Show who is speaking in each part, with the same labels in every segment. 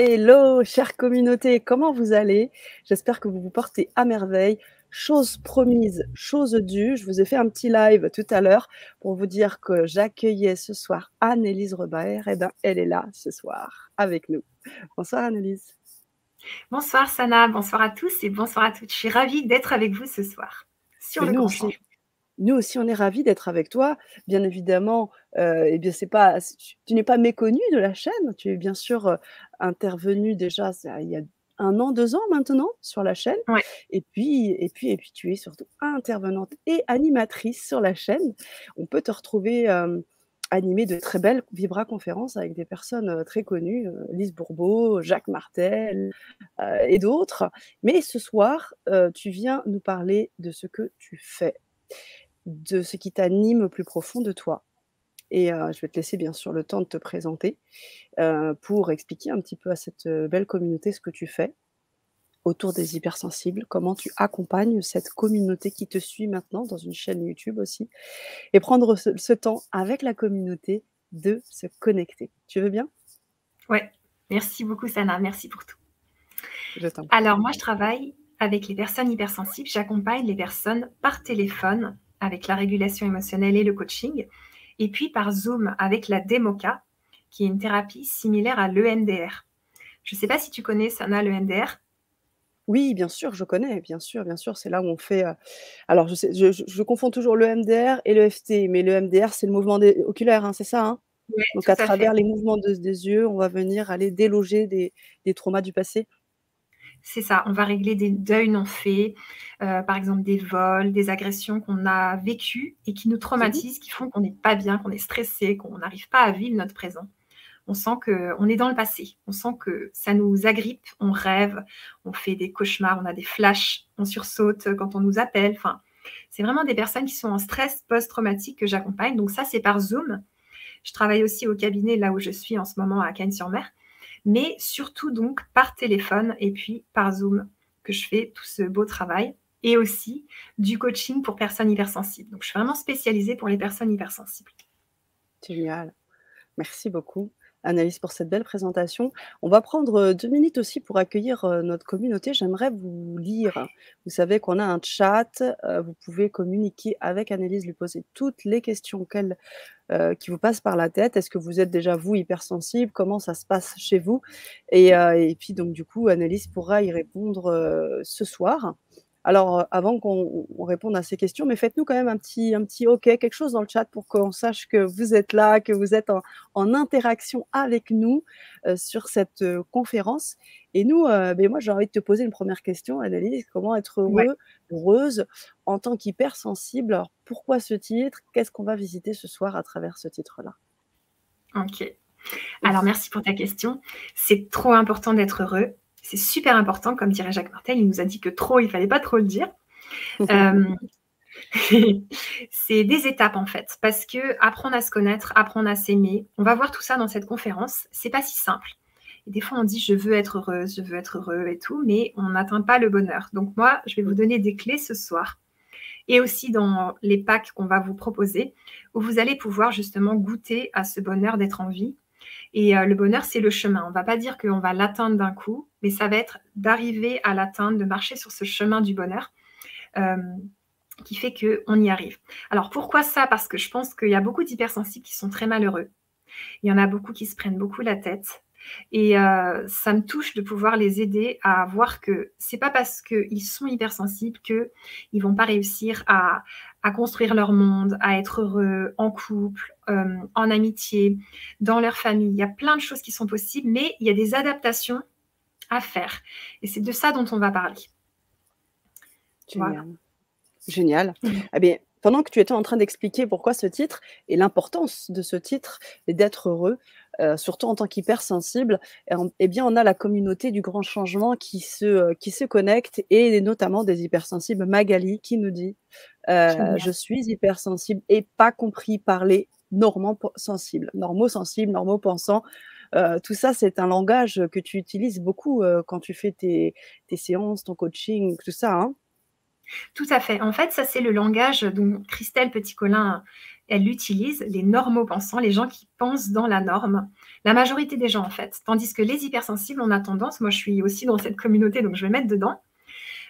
Speaker 1: Hello, chère communauté, comment vous allez? J'espère que vous vous portez à merveille. Chose promise, chose due. Je vous ai fait un petit live tout à l'heure pour vous dire que j'accueillais ce soir Annelise Rebaer. Eh bien, elle est là ce soir avec nous. Bonsoir Annelise.
Speaker 2: Bonsoir Sana, bonsoir à tous et bonsoir à toutes. Je suis ravie d'être avec vous ce soir sur
Speaker 1: Mais
Speaker 2: le grand changement.
Speaker 1: nous aussi, on est ravis d'être avec toi. Bien évidemment, eh bien, tu n'es pas méconnue de la chaîne. Tu es bien sûr intervenue déjà il y a 1 an, 2 ans maintenant sur la chaîne.
Speaker 2: Ouais,
Speaker 1: Et puis, tu es surtout intervenante et animatrice sur la chaîne. On peut te retrouver animer de très belles vibra-conférences avec des personnes très connues, Lise Bourbeau, Jacques Martel et d'autres. Mais ce soir, tu viens nous parler de ce que tu fais, de ce qui t'anime au plus profond de toi. Et je vais te laisser bien sûr le temps de te présenter, pour expliquer un petit peu à cette, belle communauté ce que tu fais autour des hypersensibles, comment tu accompagnes cette communauté qui te suit maintenant dans une chaîne YouTube aussi, et prendre ce temps avec la communauté de se connecter. Tu veux bien?
Speaker 2: ouais. Merci beaucoup Sana, merci pour tout.
Speaker 1: Je t'en prie.
Speaker 2: Alors moi, je travaille avec les personnes hypersensibles. J'accompagne les personnes par téléphone avec la régulation émotionnelle et le coaching, et puis par Zoom avec la Demoka, qui est une thérapie similaire à l'EMDR. Je ne sais pas si tu connais Sana l'EMDR.
Speaker 1: Oui, bien sûr, je connais, bien sûr, c'est là où on fait, alors je confonds toujours le MDR et le FT, mais le MDR, c'est le mouvement des oculaire, hein, c'est ça, hein?
Speaker 2: Oui,
Speaker 1: Donc
Speaker 2: tout
Speaker 1: à
Speaker 2: à fait.
Speaker 1: travers les mouvements des yeux, on va venir aller déloger des traumas du passé?
Speaker 2: C'est ça, on va régler des deuils non faits, par exemple des vols, des agressions qu'on a vécues et qui nous
Speaker 1: Mmh.
Speaker 2: traumatisent, qui font qu'on n'est pas bien, qu'on est stressé, qu'on n'arrive pas à vivre notre présent. On sent qu'on est dans le passé, on sent que ça nous agrippe, on rêve, on fait des cauchemars, on a des flashs, on sursaute quand on nous appelle. Enfin, c'est vraiment des personnes qui sont en stress post-traumatique que j'accompagne. Donc ça, c'est par Zoom. Je travaille aussi au cabinet là où je suis en ce moment à Cannes-sur-Mer, mais surtout donc par téléphone et puis par Zoom que je fais tout ce beau travail, et aussi du coaching pour personnes hypersensibles. Donc je suis vraiment spécialisée pour les personnes hypersensibles.
Speaker 1: Génial. Merci beaucoup, Anaïs, pour cette belle présentation. On va prendre 2 minutes aussi pour accueillir notre communauté. J'aimerais vous lire. Vous savez qu'on a un chat. Vous pouvez communiquer avec Annelise, lui poser toutes les questions qui vous passent par la tête. Est-ce que vous êtes déjà, vous, hypersensible? Comment ça se passe chez vous? Et puis, donc, du coup, Annelise pourra y répondre ce soir. Alors, avant qu'on réponde à ces questions, mais faites-nous quand même un petit OK, quelque chose dans le chat pour qu'on sache que vous êtes là, que vous êtes en interaction avec nous sur cette conférence. Et nous, ben moi, j'ai envie de te poser une première question, Annelise. Comment être
Speaker 2: Ouais,
Speaker 1: heureuse en tant qu'hypersensible? Alors, pourquoi ce titre? Qu'est-ce qu'on va visiter ce soir à travers ce titre-là?
Speaker 2: ok. Alors merci pour ta question. C'est trop important d'être heureux. C'est super important, comme dirait Jacques Martel, il nous a dit que trop, il fallait pas trop le dire. Euh, c'est des étapes en fait, parce que apprendre à se connaître, apprendre à s'aimer, on va voir tout ça dans cette conférence, c'est pas si simple. Et des fois on dit je veux être heureuse, je veux être heureux et tout, mais on n'atteint pas le bonheur. Donc moi, je vais vous donner des clés ce soir, et aussi dans les packs qu'on va vous proposer, où vous allez pouvoir justement goûter à ce bonheur d'être en vie. Et le bonheur, c'est le chemin. On ne va pas dire qu'on va l'atteindre d'un coup, mais ça va être d'arriver à l'atteindre, de marcher sur ce chemin du bonheur. Euh, qui fait qu'on y arrive. Alors pourquoi ça? Parce que je pense qu'il y a beaucoup d'hypersensibles qui sont très malheureux. Il y en a beaucoup qui se prennent beaucoup la tête. Et ça me touche de pouvoir les aider à voir que c'est pas parce qu'ils sont hypersensibles qu'ils vont pas réussir à construire leur monde, à être heureux en couple, en amitié, dans leur famille. Il y a plein de choses qui sont possibles, mais il y a des adaptations à faire. Et c'est de ça dont on va parler. Voilà.
Speaker 1: Génial. Génial. Eh bien, pendant que tu étais en train d'expliquer pourquoi ce titre et l'importance de ce titre et d'être heureux, surtout en tant qu'hypersensible, eh bien, on a la communauté du grand changement qui se connecte, et notamment des hypersensibles. Magali qui nous dit
Speaker 2: Génial.
Speaker 1: je suis hypersensible et pas compris par les normosensibles, normosensibles, normopensants. Tout ça, c'est un langage que tu utilises beaucoup quand tu fais tes séances, ton coaching, tout ça, hein?
Speaker 2: Tout à fait. En fait, ça, c'est le langage dont Christelle Petit-Colin, elle l'utilise, les normaux-pensants, les gens qui pensent dans la norme. La majorité des gens, en fait. Tandis que les hypersensibles, on a tendance, moi je suis aussi dans cette communauté, donc je vais mettre dedans,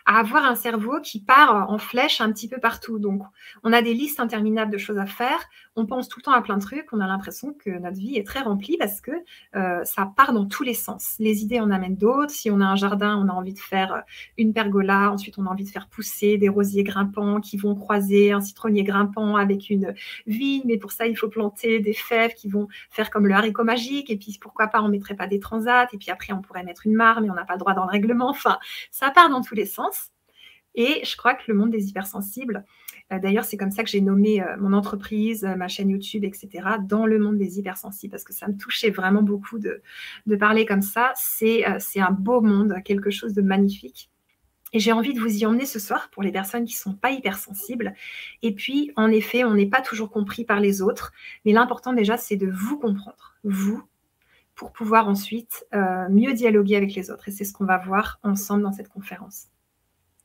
Speaker 2: à avoir un cerveau qui part en flèche un petit peu partout. Donc, on a des listes interminables de choses à faire. On pense tout le temps à plein de trucs. On a l'impression que notre vie est très remplie parce que ça part dans tous les sens. Les idées en amènent d'autres. Si on a un jardin, on a envie de faire une pergola. Ensuite, on a envie de faire pousser des rosiers grimpants qui vont croiser un citronnier grimpant avec une vigne. Mais pour ça, il faut planter des fèves qui vont faire comme le haricot magique. Et puis, pourquoi pas, on ne mettrait pas des transats. Et puis après, on pourrait mettre une mare, mais on n'a pas le droit dans le règlement. Enfin, ça part dans tous les sens. Et je crois que le monde des hypersensibles, d'ailleurs, c'est comme ça que j'ai nommé mon entreprise, ma chaîne YouTube, etc., dans le monde des hypersensibles, parce que ça me touchait vraiment beaucoup de parler comme ça. C'est un beau monde, quelque chose de magnifique. Et j'ai envie de vous y emmener ce soir pour les personnes qui ne sont pas hypersensibles. Et puis, en effet, on n'est pas toujours compris par les autres, mais l'important déjà, c'est de vous comprendre, vous, pour pouvoir ensuite mieux dialoguer avec les autres. Et c'est ce qu'on va voir ensemble dans cette conférence.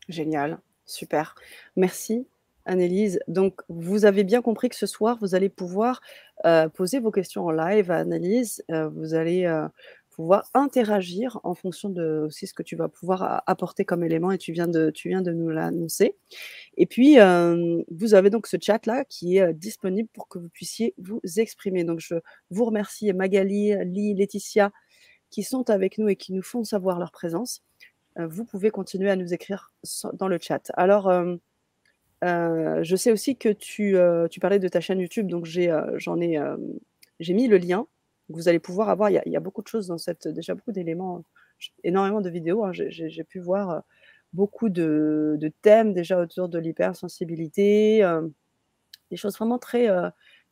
Speaker 1: Génial, super. Merci, Annelise. Donc, vous avez bien compris que ce soir, vous allez pouvoir poser vos questions en live à Annelise. Vous allez pouvoir interagir en fonction de aussi ce que tu vas pouvoir apporter comme élément et tu viens de nous l'annoncer. Et puis, vous avez donc ce chat-là qui est disponible pour que vous puissiez vous exprimer. Donc, je vous remercie Magali, Lee, Laetitia qui sont avec nous et qui nous font savoir leur présence. Vous pouvez continuer à nous écrire dans le chat. Alors, je sais aussi que tu parlais de ta chaîne YouTube, donc j'ai mis le lien. Vous allez pouvoir avoir, il y a beaucoup de choses dans cette, déjà beaucoup d'éléments, énormément de vidéos. Hein, j'ai pu voir beaucoup de thèmes déjà autour de l'hypersensibilité, des choses vraiment très,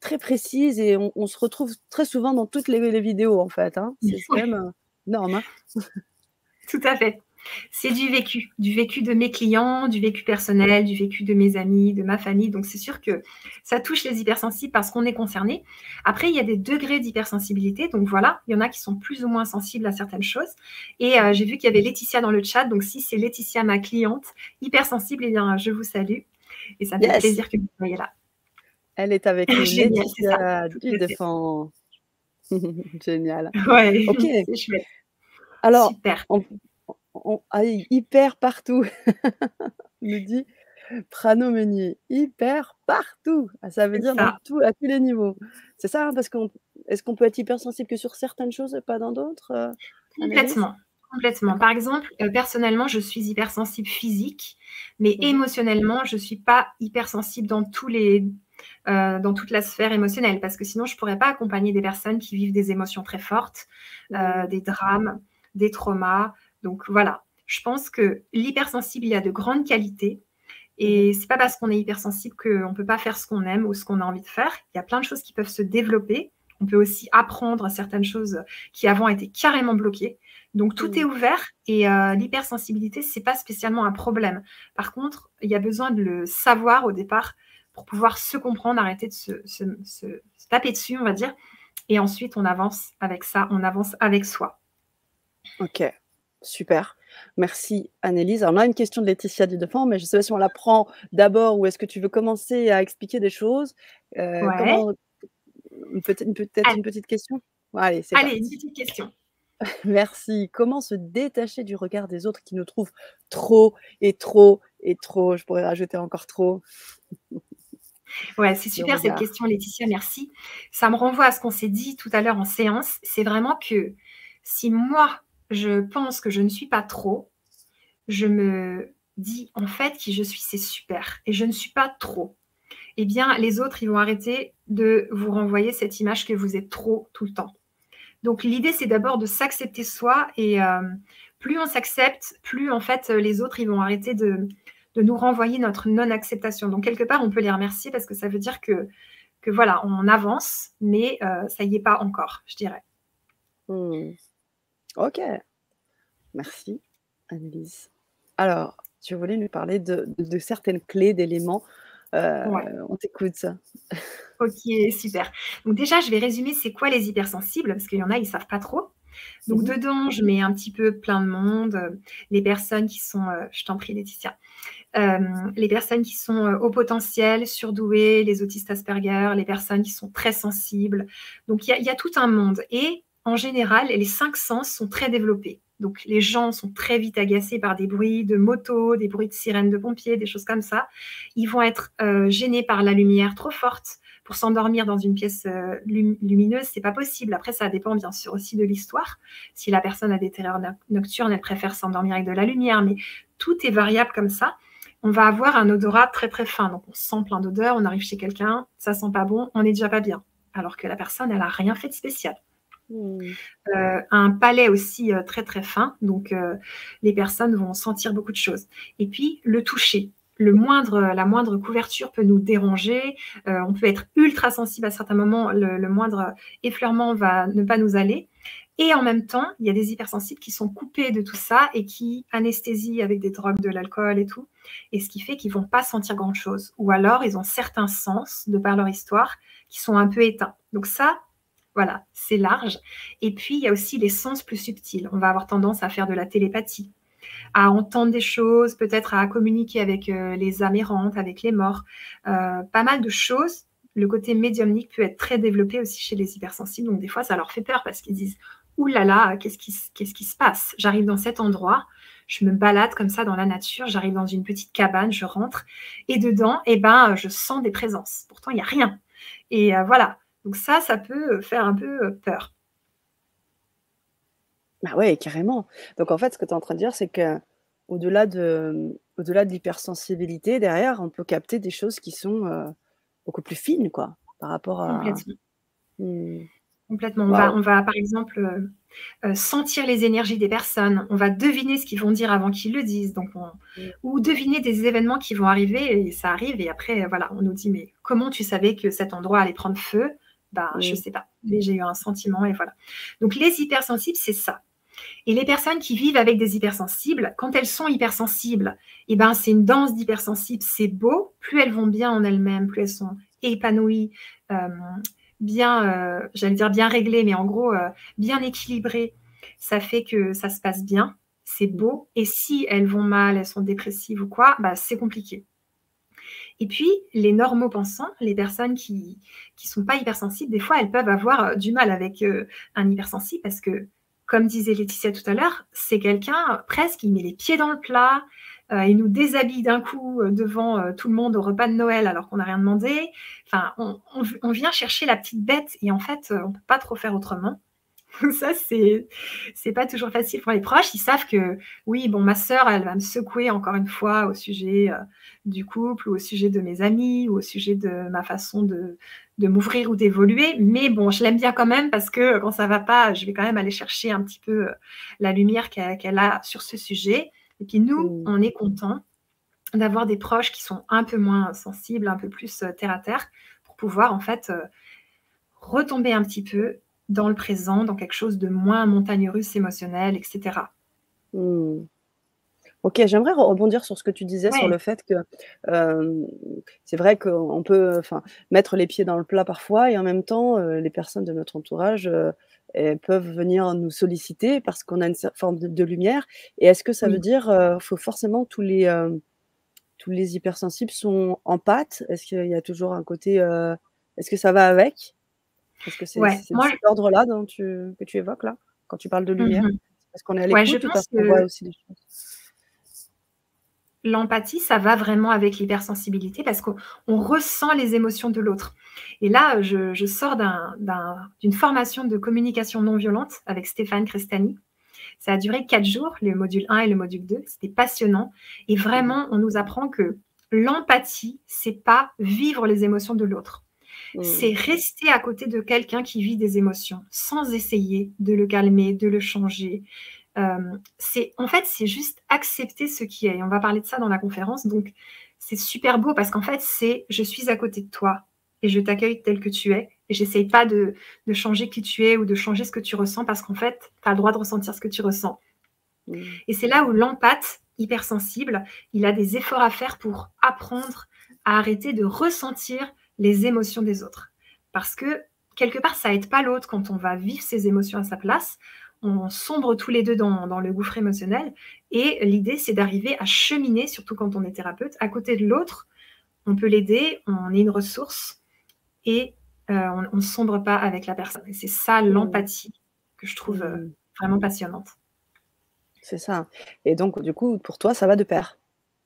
Speaker 1: très précises et on se retrouve très souvent dans toutes les vidéos en fait. Hein. C'est quand même énorme. Hein.
Speaker 2: Tout à fait. C'est du vécu de mes clients, du vécu personnel, du vécu de mes amis, de ma famille. Donc, c'est sûr que ça touche les hypersensibles parce qu'on est concerné. Après, il y a des degrés d'hypersensibilité. Donc, voilà, il y en a qui sont plus ou moins sensibles à certaines choses. Et j'ai vu qu'il y avait Laetitia dans le chat. Donc, si c'est Laetitia, ma cliente, hypersensible, eh bien, je vous salue. Et ça me fait plaisir que vous soyez là.
Speaker 1: Elle est avec nous,
Speaker 2: Génial,
Speaker 1: Laetitia du Défend. Génial.
Speaker 2: Ouais,
Speaker 1: Ok.
Speaker 2: c'est chouette.
Speaker 1: Alors,
Speaker 2: super.
Speaker 1: Hyper partout, nous dit Prano Meunier. Hyper partout. Ça veut dire à tous les niveaux. C'est ça, hein, parce est-ce qu'on peut être hypersensible que sur certaines choses et pas dans d'autres
Speaker 2: Complètement. Complètement. Par exemple, personnellement, je suis hypersensible physique, mais émotionnellement, je ne suis pas hypersensible dans dans toute la sphère émotionnelle, parce que sinon, je ne pourrais pas accompagner des personnes qui vivent des émotions très fortes, des drames, des traumas. Donc voilà, je pense que l'hypersensible, il y a de grandes qualités. Et c'est pas parce qu'on est hypersensible qu'on ne peut pas faire ce qu'on aime ou ce qu'on a envie de faire. Il y a plein de choses qui peuvent se développer. On peut aussi apprendre certaines choses qui avant étaient carrément bloquées. Donc, tout est ouvert et l'hypersensibilité, ce n'est pas spécialement un problème. Par contre, il y a besoin de le savoir au départ pour pouvoir se comprendre, arrêter de se taper dessus, on va dire. Et ensuite, on avance avec ça, on avance avec soi.
Speaker 1: Ok, super. Merci Annelise. Alors, on a une question de Laetitia du Défend, mais je ne sais pas si on la prend d'abord ou est-ce que tu veux commencer à expliquer des choses
Speaker 2: Ouais.
Speaker 1: Peut-être une petite question. Allez, c'est parti.
Speaker 2: Une petite question.
Speaker 1: Merci. Comment se détacher du regard des autres qui nous trouvent trop et trop et trop? Je pourrais rajouter encore trop.
Speaker 2: Ouais, c'est super cette question, Laetitia, merci. Ça me renvoie à ce qu'on s'est dit tout à l'heure en séance. C'est vraiment que si moi, je pense que je ne suis pas trop, je me dis en fait qui je suis, c'est super. Et je ne suis pas trop. Eh bien, les autres, ils vont arrêter de vous renvoyer cette image que vous êtes trop tout le temps. Donc, l'idée, c'est d'abord de s'accepter soi. Et plus on s'accepte, plus en fait, les autres, ils vont arrêter de nous renvoyer notre non-acceptation. Donc, quelque part, on peut les remercier parce que ça veut dire que voilà, on avance, mais ça y est pas encore, je dirais.
Speaker 1: Ok. Merci, Annelise. Alors, tu voulais nous parler de certaines clés, d'éléments. On t'écoute, ça.
Speaker 2: Ok, super. Donc déjà, je vais résumer c'est quoi les hypersensibles, parce qu'il y en a, ils ne savent pas trop. Donc dedans, je mets un petit peu plein de monde, les personnes qui sont, je t'en prie Laetitia, les personnes qui sont au potentiel, surdouées, les autistes Asperger, les personnes qui sont très sensibles. Donc, il y a tout un monde. Et en général, les 5 sens sont très développés. Donc, les gens sont très vite agacés par des bruits de moto, des bruits de sirènes de pompiers, des choses comme ça. Ils vont être gênés par la lumière trop forte. Pour s'endormir dans une pièce lumineuse, c'est pas possible. Après, ça dépend bien sûr aussi de l'histoire. Si la personne a des terreurs nocturnes, elle préfère s'endormir avec de la lumière, mais tout est variable comme ça. On va avoir un odorat très très fin. Donc, on sent plein d'odeurs, on arrive chez quelqu'un, ça sent pas bon, on n'est déjà pas bien. Alors que la personne, elle a rien fait de spécial. Un palais aussi très très fin, donc les personnes vont sentir beaucoup de choses. Et puis le toucher, la moindre couverture peut nous déranger, on peut être ultra sensible à certains moments, le moindre effleurement va ne pas nous aller. Et en même temps, il y a des hypersensibles qui sont coupés de tout ça et qui anesthésient avec des drogues, de l'alcool et tout, et ce qui fait qu'ils ne vont pas sentir grand-chose. Ou alors, ils ont certains sens, de par leur histoire, qui sont un peu éteints. Donc ça, voilà, c'est large. Et puis, il y a aussi les sens plus subtils. On va avoir tendance à faire de la télépathie, à entendre des choses, peut-être à communiquer avec les âmes errantes, avec les morts. Pas mal de choses. Le côté médiumnique peut être très développé aussi chez les hypersensibles. Donc, des fois, ça leur fait peur parce qu'ils disent « Ouh là là, qu'est-ce qui se passe? J'arrive dans cet endroit, je me balade comme ça dans la nature, j'arrive dans une petite cabane, je rentre, et dedans, eh ben, je sens des présences. Pourtant, il n'y a rien. » Et voilà. Donc ça peut faire un peu peur.
Speaker 1: Bah ouais, carrément. Donc en fait, ce que tu es en train de dire, c'est qu'au-delà de l'hypersensibilité, derrière, on peut capter des choses qui sont beaucoup plus fines, quoi, par rapport à.
Speaker 2: Complètement.
Speaker 1: Mmh.
Speaker 2: Complètement.
Speaker 1: Waouh.
Speaker 2: On va par exemple sentir les énergies des personnes. On va deviner ce qu'ils vont dire avant qu'ils le disent. Donc
Speaker 1: Mmh.
Speaker 2: ou deviner des événements qui vont arriver et ça arrive. Et après, voilà, on nous dit mais comment tu savais que cet endroit allait prendre feu? Ben, je
Speaker 1: Mmh.
Speaker 2: sais pas. Mais j'ai eu un sentiment et voilà. Donc les hypersensibles, c'est ça. Et les personnes qui vivent avec des hypersensibles, quand elles sont hypersensibles, eh ben, c'est une danse d'hypersensibles, c'est beau. Plus elles vont bien en elles-mêmes, plus elles sont épanouies, bien, j'allais dire bien réglées, mais en gros, bien équilibrées. Ça fait que ça se passe bien, c'est beau. Et si elles vont mal, elles sont dépressives ou quoi, bah, c'est compliqué. Et puis, les normaux pensants, les personnes qui sont pas hypersensibles, des fois, elles peuvent avoir du mal avec un hypersensible parce que, comme disait Laetitia tout à l'heure, c'est quelqu'un, presque, il met les pieds dans le plat, il nous déshabille d'un coup devant tout le monde au repas de Noël alors qu'on n'a rien demandé. Enfin, on vient chercher la petite bête et en fait, on ne peut pas trop faire autrement. Ça, c'est pas toujours facile pour les proches. Ils savent que, oui, bon, ma sœur, elle va me secouer encore une fois au sujet du couple ou au sujet de mes amis ou au sujet de ma façon de m'ouvrir ou d'évoluer. Mais bon, je l'aime bien quand même parce que quand ça va pas, je vais quand même aller chercher un petit peu la lumière qu'elle a sur ce sujet. Et puis nous,
Speaker 1: Mmh.
Speaker 2: on est content d'avoir des proches qui sont un peu moins sensibles, un peu plus terre à terre pour pouvoir en fait retomber un petit peu dans le présent, dans quelque chose de moins montagne russe émotionnel, etc.
Speaker 1: Mmh. OK, j'aimerais rebondir sur ce que tu disais sur
Speaker 2: Ouais,
Speaker 1: le fait que, hem, c'est vrai qu'on peut, enfin, mettre les pieds dans le plat parfois et en même temps, les personnes de notre entourage, elles peuvent venir nous solliciter parce qu'on a une forme de lumière et est-ce que ça veut
Speaker 2: oui,
Speaker 1: dire, faut forcément tous les hypersensibles sont empathes? Est-ce qu'il y a toujours un côté, est-ce que ça va avec? Est-ce que
Speaker 2: ouais.
Speaker 1: c'est de
Speaker 2: Moi,
Speaker 1: cet ordre-là que tu évoques là, quand tu parles de lumière?
Speaker 2: mmh.
Speaker 1: C'est parce qu'on est à
Speaker 2: Ouais, je
Speaker 1: l'écoute ou
Speaker 2: pense
Speaker 1: parce qu'on voit
Speaker 2: que
Speaker 1: aussi des choses?
Speaker 2: l'empathie, ça va vraiment avec l'hypersensibilité parce qu'on ressent les émotions de l'autre. Et là, je sors d'une formation de communication non violente avec Stéphane Crestani. Ça a duré 4 jours, le module 1 et le module 2. C'était passionnant. Et
Speaker 1: Mmh.
Speaker 2: vraiment, on nous apprend que l'empathie, c'est pas vivre les émotions de l'autre.
Speaker 1: Mmh.
Speaker 2: C'est rester à côté de quelqu'un qui vit des émotions, sans essayer de le calmer, de le changer. En fait, c'est juste accepter ce qui est. Et on va parler de ça dans la conférence. Donc, c'est super beau parce qu'en fait, c'est je suis à côté de toi et je t'accueille tel que tu es. Et j'essaye pas de changer qui tu es ou de changer ce que tu ressens parce qu'en fait, tu as le droit de ressentir ce que tu ressens.
Speaker 1: Mmh.
Speaker 2: Et c'est là où l'empathe, hypersensible, il a des efforts à faire pour apprendre à arrêter de ressentir les émotions des autres. Parce que quelque part, ça aide pas l'autre quand on va vivre ses émotions à sa place. on sombre tous les 2 dans le gouffre émotionnel et l'idée, c'est d'arriver à cheminer, surtout quand on est thérapeute, à côté de l'autre. On peut l'aider, on est une ressource et on ne sombre pas avec la personne et c'est ça
Speaker 1: Mmh.
Speaker 2: l'empathie que je trouve,
Speaker 1: Mmh.
Speaker 2: vraiment passionnante.
Speaker 1: C'est ça et donc du coup, pour toi, ça va de pair?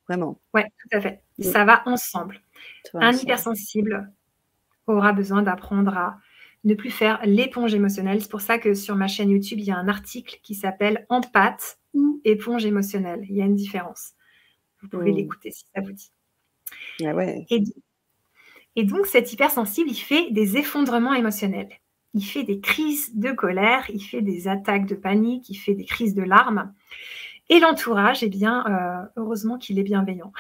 Speaker 1: Vraiment?
Speaker 2: Ouais, tout à fait.
Speaker 1: Mmh.
Speaker 2: Ça va ensemble.
Speaker 1: Ça va
Speaker 2: Un
Speaker 1: ensemble.
Speaker 2: hypersensible aura besoin d'apprendre à ne plus faire l'éponge émotionnelle. C'est pour ça que sur ma chaîne YouTube, il y a un article qui s'appelle «Empathe» ou «Éponge émotionnelle». Il y a une différence. Vous pouvez
Speaker 1: Mmh.
Speaker 2: l'écouter si ça vous dit.
Speaker 1: Ah ouais.
Speaker 2: Et et donc cet hypersensible, il fait des effondrements émotionnels. Il fait des crises de colère, il fait des attaques de panique, il fait des crises de larmes et l'entourage, eh bien, heureusement qu'il est bienveillant.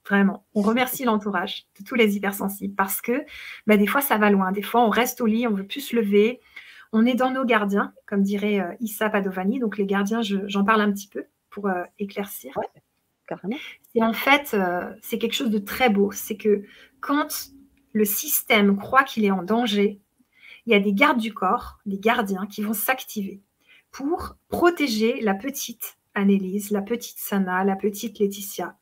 Speaker 2: Vraiment. On remercie l'entourage de tous les hypersensibles parce que, bah, des fois, ça va loin. Des fois, on reste au lit, on veut plus se lever. On est dans nos gardiens, comme dirait, Issa Padovani. Donc les gardiens, j'en parle un petit peu pour, éclaircir.
Speaker 1: Ouais, carrément.
Speaker 2: Et en fait, c'est quelque chose de très beau. C'est que quand le système croit qu'il est en danger, il y a des gardes du corps, des gardiens qui vont s'activer pour protéger la petite Annelise, la petite Sana, la petite Laetitia.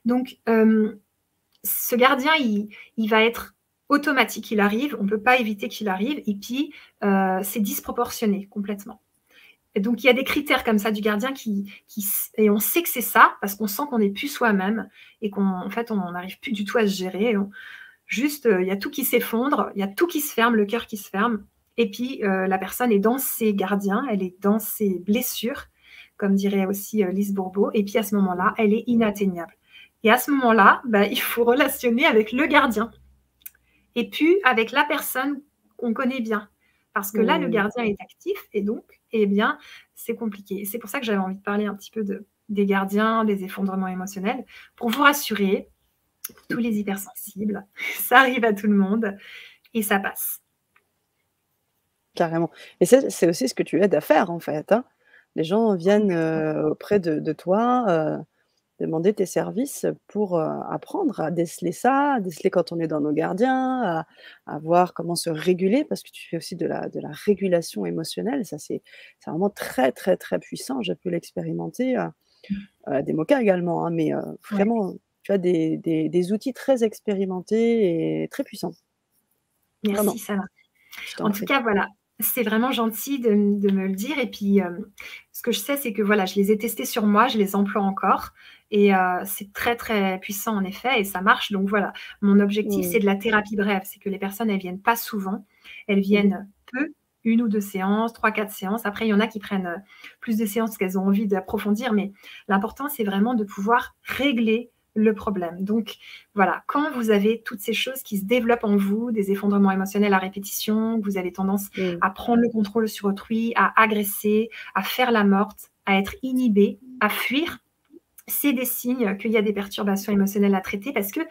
Speaker 2: Donc, ce gardien, il va être automatique, il arrive, on ne peut pas éviter qu'il arrive, et puis c'est disproportionné complètement. Et donc, il y a des critères comme ça du gardien et on sait que c'est ça, parce qu'on sent qu'on n'est plus soi-même, et qu'en fait, on n'arrive plus du tout à se gérer. Juste, il y a tout qui s'effondre, il y a tout qui se ferme, le cœur qui se ferme, et puis la personne est dans ses gardiens, elle est dans ses blessures, comme dirait aussi Lise Bourbeau, et puis à ce moment-là, elle est inatteignable. Et à ce moment-là, bah, il faut relationner avec le gardien et puis avec la personne qu'on connaît bien. Parce que là, le
Speaker 1: Mmh.
Speaker 2: gardien est actif et donc, eh bien, c'est compliqué. Et c'est pour ça que j'avais envie de parler un petit peu des gardiens, des effondrements émotionnels, pour vous rassurer, pour tous les hypersensibles, ça arrive à tout le monde et ça passe.
Speaker 1: Carrément et c'est aussi ce que tu aides à faire, en fait, hein? Les gens viennent,
Speaker 2: Complètement.
Speaker 1: auprès de toi, demander tes services pour, apprendre à déceler ça, à déceler quand on est dans nos gardiens, à voir comment se réguler parce que tu fais aussi de la régulation émotionnelle. Ça, c'est vraiment très, très, très puissant. J'ai pu l'expérimenter, des mots-cas également, hein, mais
Speaker 2: Ouais.
Speaker 1: vraiment, tu as des outils très expérimentés et très puissants.
Speaker 2: Merci,
Speaker 1: Vraiment,
Speaker 2: Sana.
Speaker 1: je t'en
Speaker 2: En tout
Speaker 1: prie.
Speaker 2: cas, voilà, c'est vraiment gentil de me le dire et puis, ce que je sais, c'est que, voilà, je les ai testés sur moi, je les emploie encore et c'est très, très puissant en effet et ça marche donc voilà. Mon objectif,
Speaker 1: Mmh.
Speaker 2: c'est de la thérapie brève, c'est que les personnes, elles viennent pas souvent, elles
Speaker 1: Mmh mh.
Speaker 2: viennent peu, 1 ou 2 séances, 3-4 séances. Après, il y en a qui prennent, plus de séances parce qu'elles ont envie d'approfondir, mais l'important, c'est vraiment de pouvoir régler le problème. Donc voilà, quand vous avez toutes ces choses qui se développent en vous, des effondrements émotionnels à répétition, que vous avez tendance
Speaker 1: Mmh.
Speaker 2: à prendre le contrôle sur autrui, à agresser, à faire la morte, à être inhibé, à fuir, c'est des signes qu'il y a des perturbations émotionnelles à traiter parce que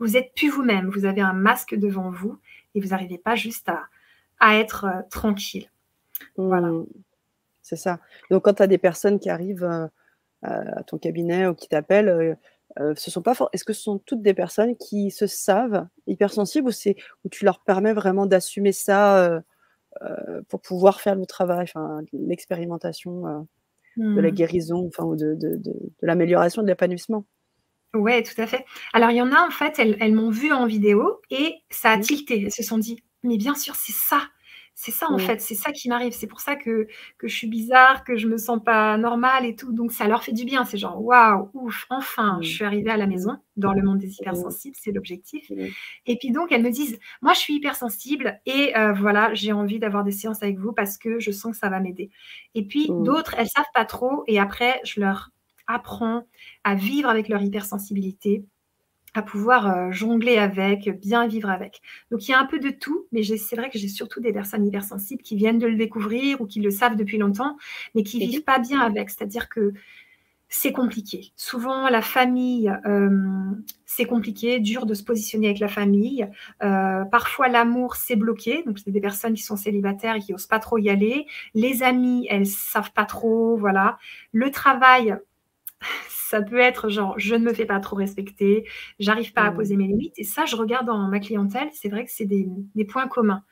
Speaker 2: vous êtes plus vous-même. Vous avez un masque devant vous et vous n'arrivez pas juste à être tranquille. Voilà.
Speaker 1: Mmh. C'est ça. Donc quand tu as des personnes qui arrivent, à ton cabinet ou qui t'appellent, ce sont pas for est-ce que ce sont toutes des personnes qui se savent hypersensibles ou tu leur permets vraiment d'assumer ça, pour pouvoir faire le travail, enfin l'expérimentation, de la
Speaker 2: Hmm.
Speaker 1: guérison, enfin ou de l'amélioration de l'épanouissement?
Speaker 2: Ouais, tout à fait. Alors, il y en a, en fait, elles m'ont vue en vidéo et ça a
Speaker 1: Mmh.
Speaker 2: tilté. Elles se sont dit: «Mais bien sûr, c'est ça, en
Speaker 1: Mmh.
Speaker 2: fait, c'est ça qui m'arrive. C'est pour ça que je suis bizarre, que je me sens pas normale et tout». Donc ça leur fait du bien. C'est genre: «Waouh, ouf, enfin, je
Speaker 1: Mmh.
Speaker 2: suis arrivée à la
Speaker 1: Mmh.
Speaker 2: maison, dans le monde des
Speaker 1: Mmh.
Speaker 2: hypersensibles», c'est l'objectif.
Speaker 1: Mmh.
Speaker 2: Et puis donc elles me disent: «Moi, je suis hypersensible et voilà, j'ai envie d'avoir des séances avec vous parce que je sens que ça va m'aider». Et puis
Speaker 1: Mmh.
Speaker 2: d'autres, elles savent pas trop et après je leur apprends à vivre avec leur hypersensibilité, à pouvoir, jongler avec, bien vivre avec. Donc il y a un peu de tout, mais c'est vrai que j'ai surtout des personnes hypersensibles qui viennent de le découvrir ou qui le savent depuis longtemps, mais qui
Speaker 1: Mmh mh.
Speaker 2: vivent pas bien avec. C'est-à-dire que c'est compliqué. Souvent la famille, c'est compliqué, dur de se positionner avec la famille. Parfois l'amour, c'est bloqué, donc c'est des personnes qui sont célibataires et qui osent pas trop y aller. Les amis, elles savent pas trop, voilà. Le travail, ça peut être genre: «Je ne me fais pas trop respecter, j'arrive pas à poser
Speaker 1: Mmh.
Speaker 2: mes limites» et ça, je regarde dans ma clientèle, c'est vrai que c'est des points communs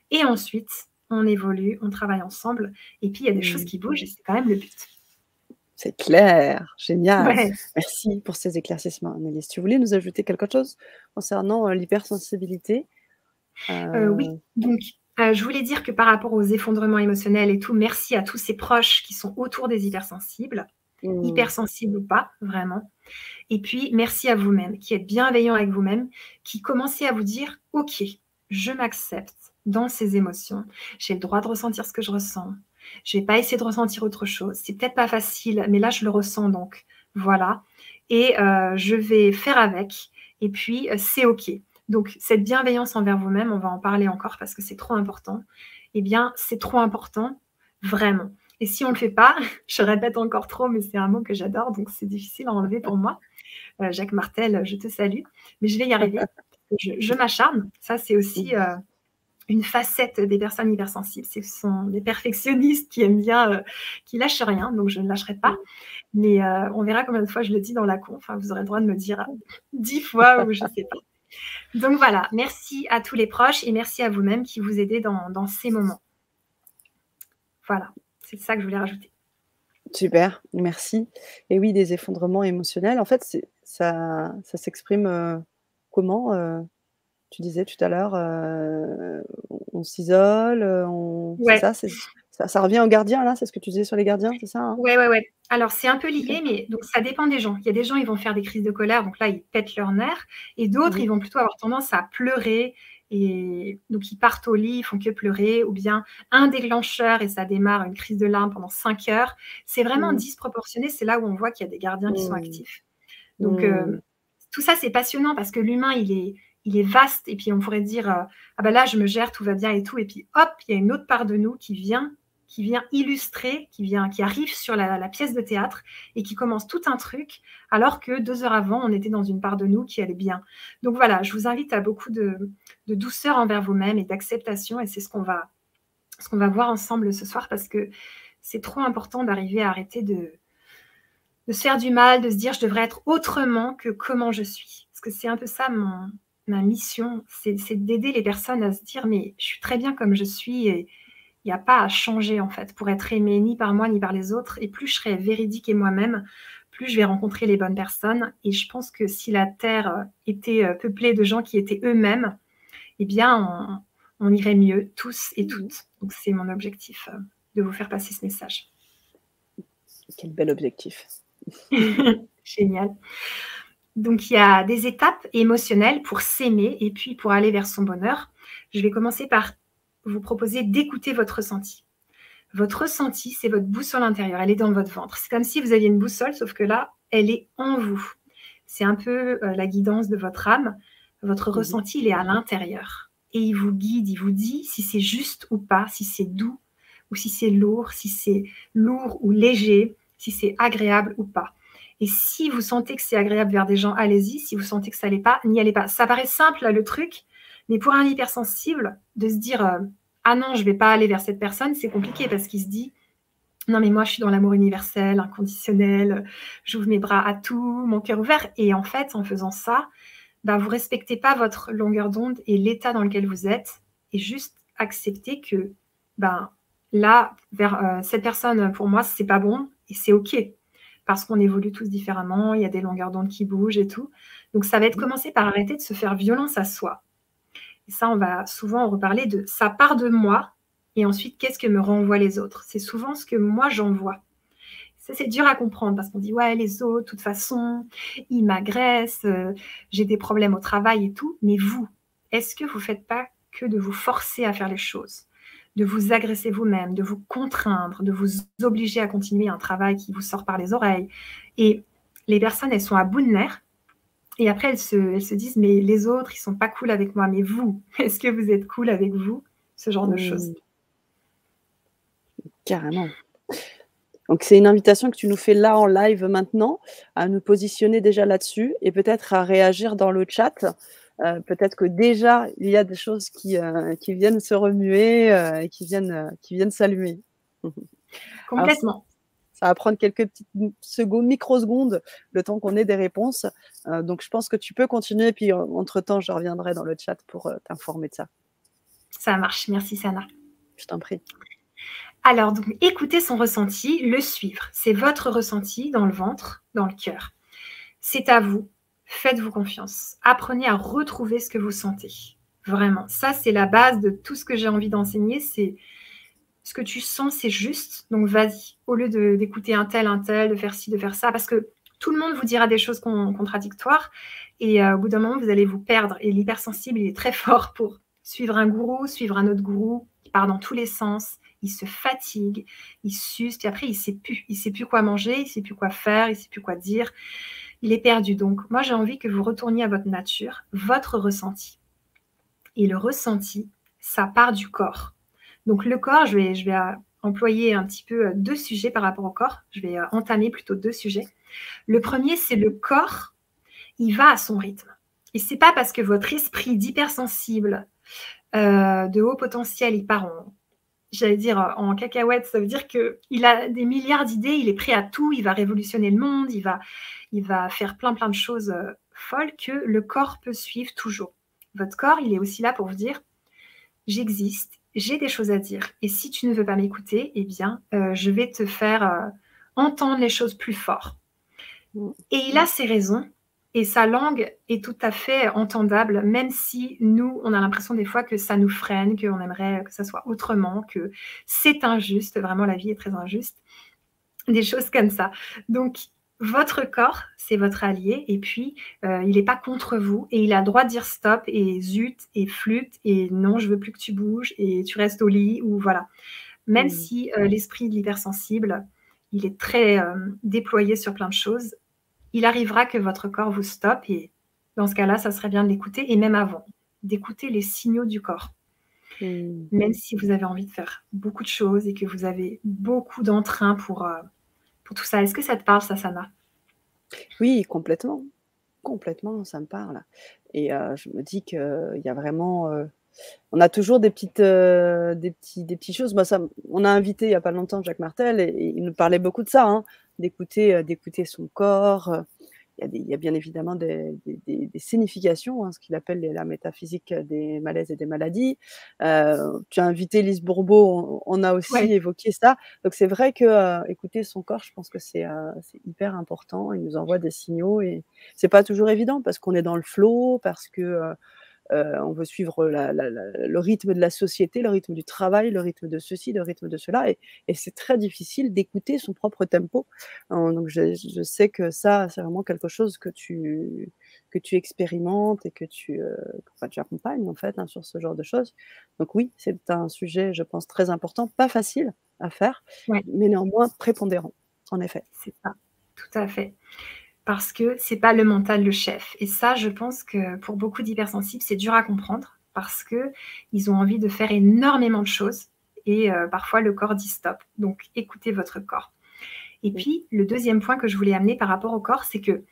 Speaker 2: et ensuite, on évolue, on travaille ensemble et puis il y a des choses
Speaker 1: Mmh.
Speaker 2: qui bougent et c'est quand même le but.
Speaker 1: C'est clair, génial.
Speaker 2: Ouais.
Speaker 1: Merci pour ces éclaircissements, Annelise. Tu voulais nous ajouter quelque chose concernant, l'hypersensibilité?
Speaker 2: Oui,
Speaker 1: Heu,
Speaker 2: donc je voulais dire que par rapport aux effondrements émotionnels et tout, merci à tous ces proches qui sont autour des hypersensibles,
Speaker 1: mmh,
Speaker 2: hypersensibles ou pas, vraiment. Et puis merci à vous-même, qui êtes bienveillant avec vous-même, qui commencez à vous dire: «OK, je m'accepte dans ces émotions. J'ai le droit de ressentir ce que je ressens. Je vais pas essayer de ressentir autre chose. C'est peut-être pas facile, mais là je le ressens donc voilà et je vais faire avec et puis, c'est OK». Donc cette bienveillance envers vous-même, on va en parler encore parce que c'est trop important. Eh bien, c'est trop important, vraiment. Et si on le fait pas, je répète encore trop, mais c'est un mot que j'adore, donc c'est difficile à enlever pour moi. Jacques Martel, je te salue, mais je vais y arriver. Je m'acharne. Ça, c'est
Speaker 1: mmh,
Speaker 2: aussi, une facette des personnes hypersensibles. Ce sont des perfectionnistes qui aiment bien, qui lâchent rien, donc je ne lâcherai pas.
Speaker 1: mmh,
Speaker 2: Mais, on verra combien de fois je le dis dans la conf, hein. Vous aurez le droit de me dire, 10 fois ou je sais pas. Donc voilà, merci à tous les proches et merci à vous-même qui vous aidez dans ces moments. Voilà, c'est ça que je voulais rajouter.
Speaker 1: super, merci. Et oui, des effondrements émotionnels, en fait, ça s'exprime, comment? Tu disais tout à l'heure, on s'isole, on c'est
Speaker 2: Ouais.
Speaker 1: ça? Ça revient aux gardiens, là? C'est ce que tu disais sur les gardiens, c'est ça, hein?
Speaker 2: Ouais, ouais, ouais. Alors c'est un peu
Speaker 1: OK.
Speaker 2: lié, mais donc ça dépend des gens. Il y a des gens, ils vont faire des crises de colère, donc là, ils pètent leurs nerfs et
Speaker 1: Mmh
Speaker 2: d'autres,
Speaker 1: mh.
Speaker 2: ils vont plutôt avoir tendance à pleurer et donc ils partent au lit, ils font que pleurer ou bien un déclencheur et ça démarre une crise de larmes pendant 5 heures. C'est vraiment
Speaker 1: Mmh.
Speaker 2: disproportionné, c'est là où on voit qu'il y a des gardiens qui sont
Speaker 1: Mmh.
Speaker 2: actifs. Donc
Speaker 1: Mmh.
Speaker 2: tout ça, c'est passionnant parce que l'humain, il est vaste et puis on pourrait dire, «Ah bah là, je me gère, tout va bien et tout» et puis hop, il y a une autre part de nous qui vient illustrer, qui arrive sur la pièce de théâtre et qui commence tout un truc, alors que 2 heures avant, on était dans une part de nous qui allait bien. Donc voilà, je vous invite à beaucoup de douceur envers vous-même et d'acceptation et c'est ce qu'on va voir ensemble ce soir parce que c'est trop important d'arriver à arrêter de se faire du mal, de se dire: «Je devrais être autrement que comment je suis». Parce que c'est un peu ça ma mission, c'est d'aider les personnes à se dire: «Mais je suis très bien comme je suis et il y a pas à changer, en fait, pour être aimé ni par moi ni par les autres et plus je serai véridique et moi-même, plus je vais rencontrer les bonnes personnes» et je pense que si la terre, était, peuplée de gens qui étaient eux-mêmes, eh bien on irait mieux tous et
Speaker 1: Mmh.
Speaker 2: toutes. Donc c'est mon objectif, de vous faire passer ce message.
Speaker 1: Quel bel objectif.
Speaker 2: Génial. Donc il y a des étapes émotionnelles pour s'aimer et puis pour aller vers son bonheur. Je vais commencer par vous proposer d'écouter votre ressenti. Votre ressenti, c'est votre boussole intérieure, elle est dans votre ventre. C'est comme si vous aviez une boussole, sauf que là, elle est en vous. C'est un peu, la guidance de votre âme. Votre
Speaker 1: Mmh mh.
Speaker 2: ressenti, il est à l'intérieur et il vous guide, il vous dit si c'est juste ou pas, si c'est doux ou si c'est lourd, si c'est lourd ou léger, si c'est agréable ou pas. Et si vous sentez que c'est agréable vers des gens, allez-y. Si vous sentez que ça l'est pas, n'y allez pas. Ça paraît simple là, le truc, mais pour un hypersensible, de se dire, «Ah non, je vais pas aller vers cette personne», c'est compliqué parce qu'il se dit: «Non mais moi je suis dans l'amour universel, inconditionnel, j'ouvre mes bras à tout, mon cœur ouvert» et en fait, en faisant ça, bah, vous respectez pas votre longueur d'onde et l'état dans lequel vous êtes et juste accepter que, ben, là, vers, cette personne, pour moi, c'est pas bon et c'est OK. Parce qu'on évolue tous différemment, il y a des longueurs d'onde qui bougent et tout. Donc ça va être
Speaker 1: Mmh.
Speaker 2: commencer par arrêter de se faire violence à soi. Et ça, on va souvent reparler de ça part de moi et ensuite qu'est-ce que me renvoient les autres. C'est souvent ce que moi j'envoie. Ça, c'est dur à comprendre parce qu'on dit ouais, les autres, de toute façon, ils m'agressent, j'ai des problèmes au travail et tout. Mais vous, est-ce que vous ne faites pas que de vous forcer à faire les choses, de vous agresser vous-même, de vous contraindre, de vous obliger à continuer un travail qui vous sort par les oreilles? Et les personnes, elles sont à bout de nerfs et après elles se disent: «Mais les autres, ils sont pas cool avec moi». Mais vous, est-ce que vous êtes cool avec vous? Ce genre de choses.
Speaker 1: Mmh. Carrément. Donc c'est une invitation que tu nous fais là en live maintenant, à nous positionner déjà là-dessus et peut-être à réagir dans le chat. Peut-être que déjà il y a des choses qui viennent se remuer, et qui viennent s'allumer. Alors
Speaker 2: Complètement.
Speaker 1: ça va prendre quelques petites secondes, microsecondes, le temps qu'on ait des réponses. Donc je pense que tu peux continuer, puis entre temps, je reviendrai dans le chat pour, t'informer de ça.
Speaker 2: Ça marche. Merci Sana.
Speaker 1: Je t'en prie.
Speaker 2: Alors, donc, écouter son ressenti, le suivre. C'est votre ressenti dans le ventre, dans le cœur. C'est à vous. Faites-vous confiance. Apprenez à retrouver ce que vous sentez. Vraiment. Ça, c'est la base de tout ce que j'ai envie d'enseigner. C'est ce que tu sens, c'est juste. Donc, vas-y. Au lieu d'écouter un tel, de faire ci, de faire ça. Parce que tout le monde vous dira des choses contradictoires. Et au bout d'un moment, vous allez vous perdre. Et l'hypersensible, il est très fort pour suivre un gourou, suivre un autre gourou. Il part dans tous les sens. Il se fatigue, il s'use, puis après, il ne sait plus quoi manger, il ne sait plus quoi faire, il ne sait plus quoi dire. Il est perdu. Donc, moi, j'ai envie que vous retourniez à votre nature, votre ressenti. Et le ressenti, ça part du corps. Donc, le corps, je vais employer un petit peu 2 sujets par rapport au corps. Je vais entamer plutôt 2 sujets. Le premier, c'est le corps, il va à son rythme. Et ce n'est pas parce que votre esprit d'hypersensible, de haut potentiel, il part en cacahuète, ça veut dire qu'il a des milliards d'idées, il est prêt à tout, il va révolutionner le monde, il va faire plein de choses folles que le corps peut suivre toujours. Votre corps, il est aussi là pour vous dire « j'existe, j'ai des choses à dire et si tu ne veux pas m'écouter, eh bien, je vais te faire entendre les choses plus fort. » Et il a ses raisons et sa langue est tout à fait entendable, même si nous, on a l'impression des fois que ça nous freine, qu'on aimerait que ça soit autrement, que c'est injuste, vraiment la vie est très injuste, des choses comme ça. Donc, votre corps, c'est votre allié et puis il n'est pas contre vous et il a le droit de dire stop et zut et flûte et non, je veux plus que tu bouges et tu restes au lit ou voilà. Même si l'esprit de l'hypersensible, il est très déployé sur plein de choses, il arrivera que votre corps vous stoppe et dans ce cas-là, ça serait bien de l'écouter et même avant, d'écouter les signaux du corps. Même si vous avez envie de faire beaucoup de choses et que vous avez beaucoup d'entrain pour tout ça. Est-ce que ça te parle, ça, Sana?
Speaker 1: Oui, complètement. Complètement, ça me parle et je me dis qu'il y a vraiment, on a toujours des petites, des petits choses. Moi, on a invité il y a pas longtemps Jacques Martel et il nous parlait beaucoup de ça, hein, d'écouter son corps. Il y a bien évidemment des significations, hein, ce qu'il appelle la métaphysique des malaises et des maladies. Tu as invité Lise Bourbeau, on a aussi
Speaker 2: Ouais.
Speaker 1: évoqué ça. Donc c'est vrai que, écouter son corps, je pense que c'est hyper important. Il nous envoie des signaux et c'est pas toujours évident parce qu'on est dans le flow, parce que, on veut suivre le rythme de la société, le rythme du travail, le rythme de ceci, le rythme de cela et c'est très difficile d'écouter son propre tempo. Donc je sais que ça, c'est vraiment quelque chose que tu expérimentes et que enfin, tu accompagnes en fait, hein, sur ce genre de choses. Donc oui, c'est un sujet, je pense, très important, pas facile à faire,
Speaker 2: Ouais,
Speaker 1: mais néanmoins prépondérant, en effet.
Speaker 2: c'est ça, tout à fait. Parce que c'est pas le mental le chef et ça, je pense que pour beaucoup d'hypersensibles, c'est dur à comprendre parce qu'ils ont envie de faire énormément de choses et parfois le corps dit stop. Donc écoutez votre corps. Et
Speaker 1: Mmh.
Speaker 2: puis le 2e point que je voulais amener par rapport au corps, c'est que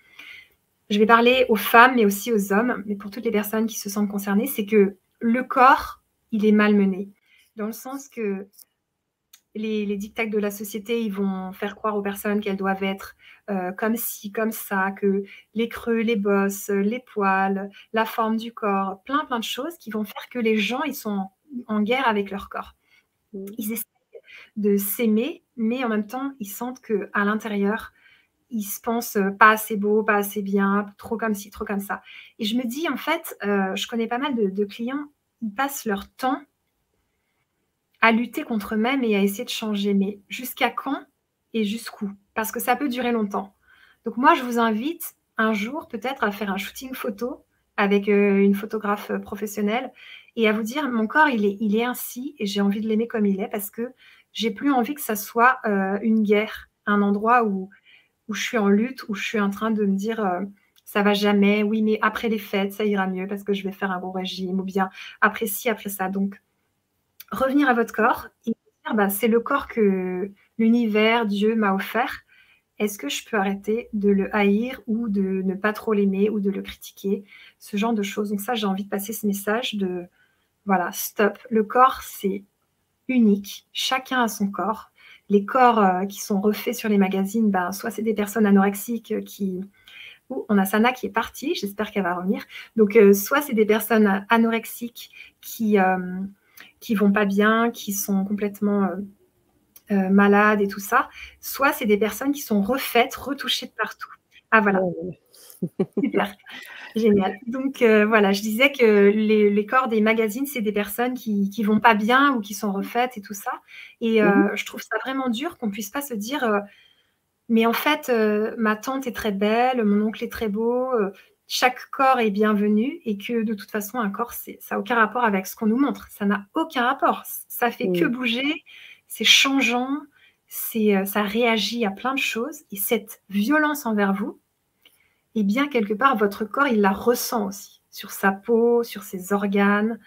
Speaker 2: je vais parler aux femmes, mais aussi aux hommes, mais pour toutes les personnes qui se sentent concernées, c'est que le corps, il est malmené. Dans le sens que les dictats de la société, ils vont faire croire aux personnes qu'elles doivent être comme ci, comme ça, que les creux, les bosses, les poils, la forme du corps, plein de choses qui vont faire que les gens, ils sont en guerre avec leur corps.
Speaker 1: Mmh.
Speaker 2: Ils essaient de s'aimer, mais en même temps, ils sentent qu'à l'intérieur, ils se pensent pas assez beaux, pas assez bien, trop comme ci, trop comme ça. Et je me dis, en fait, je connais pas mal de clients, ils passent leur temps à lutter contre eux-mêmes et à essayer de changer. Mais jusqu'à quand et jusqu'où? Parce que ça peut durer longtemps. Donc moi, je vous invite un jour peut-être à faire un shooting photo avec une photographe professionnelle et à vous dire mon corps il est ainsi et j'ai envie de l'aimer comme il est parce que j'ai plus envie que ça soit une guerre, un endroit où je suis en lutte, où je suis en train de me dire ça va jamais, oui mais après les fêtes ça ira mieux parce que je vais faire un bon régime ou bien après ci, après ça. Donc revenir à votre corps et dire bah, c'est le corps que l'univers, Dieu m'a offert. Est-ce que je peux arrêter de le haïr ou de ne pas trop l'aimer ou de le critiquer? Ce genre de choses. Donc ça, j'ai envie de passer ce message de voilà, stop. Le corps, c'est unique. Chacun a son corps. Les corps qui sont refaits sur les magazines, ben, soit c'est des personnes anorexiques qui... Ouh, on a Sana qui est partie, j'espère qu'elle va revenir. Donc, soit c'est des personnes anorexiques qui vont pas bien, qui sont complètement malades et tout ça, soit c'est des personnes qui sont refaites, retouchées de partout. Ah voilà,
Speaker 1: Ouais,
Speaker 2: super, génial. Donc voilà, je disais que les corps des magazines, c'est des personnes qui vont pas bien ou qui sont refaites et tout ça. Et
Speaker 1: mmh.
Speaker 2: je trouve ça vraiment dur qu'on puisse pas se dire, mais en fait, ma tante est très belle, mon oncle est très beau, chaque corps est bienvenu et que de toute façon, un corps, ça a aucun rapport avec ce qu'on nous montre. Ça n'a aucun rapport. Ça fait que
Speaker 1: Mmh.
Speaker 2: bouger, c'est changeant, ça réagit à plein de choses et cette violence envers vous, eh bien, quelque part, votre corps, il la ressent aussi sur sa peau, sur ses organes.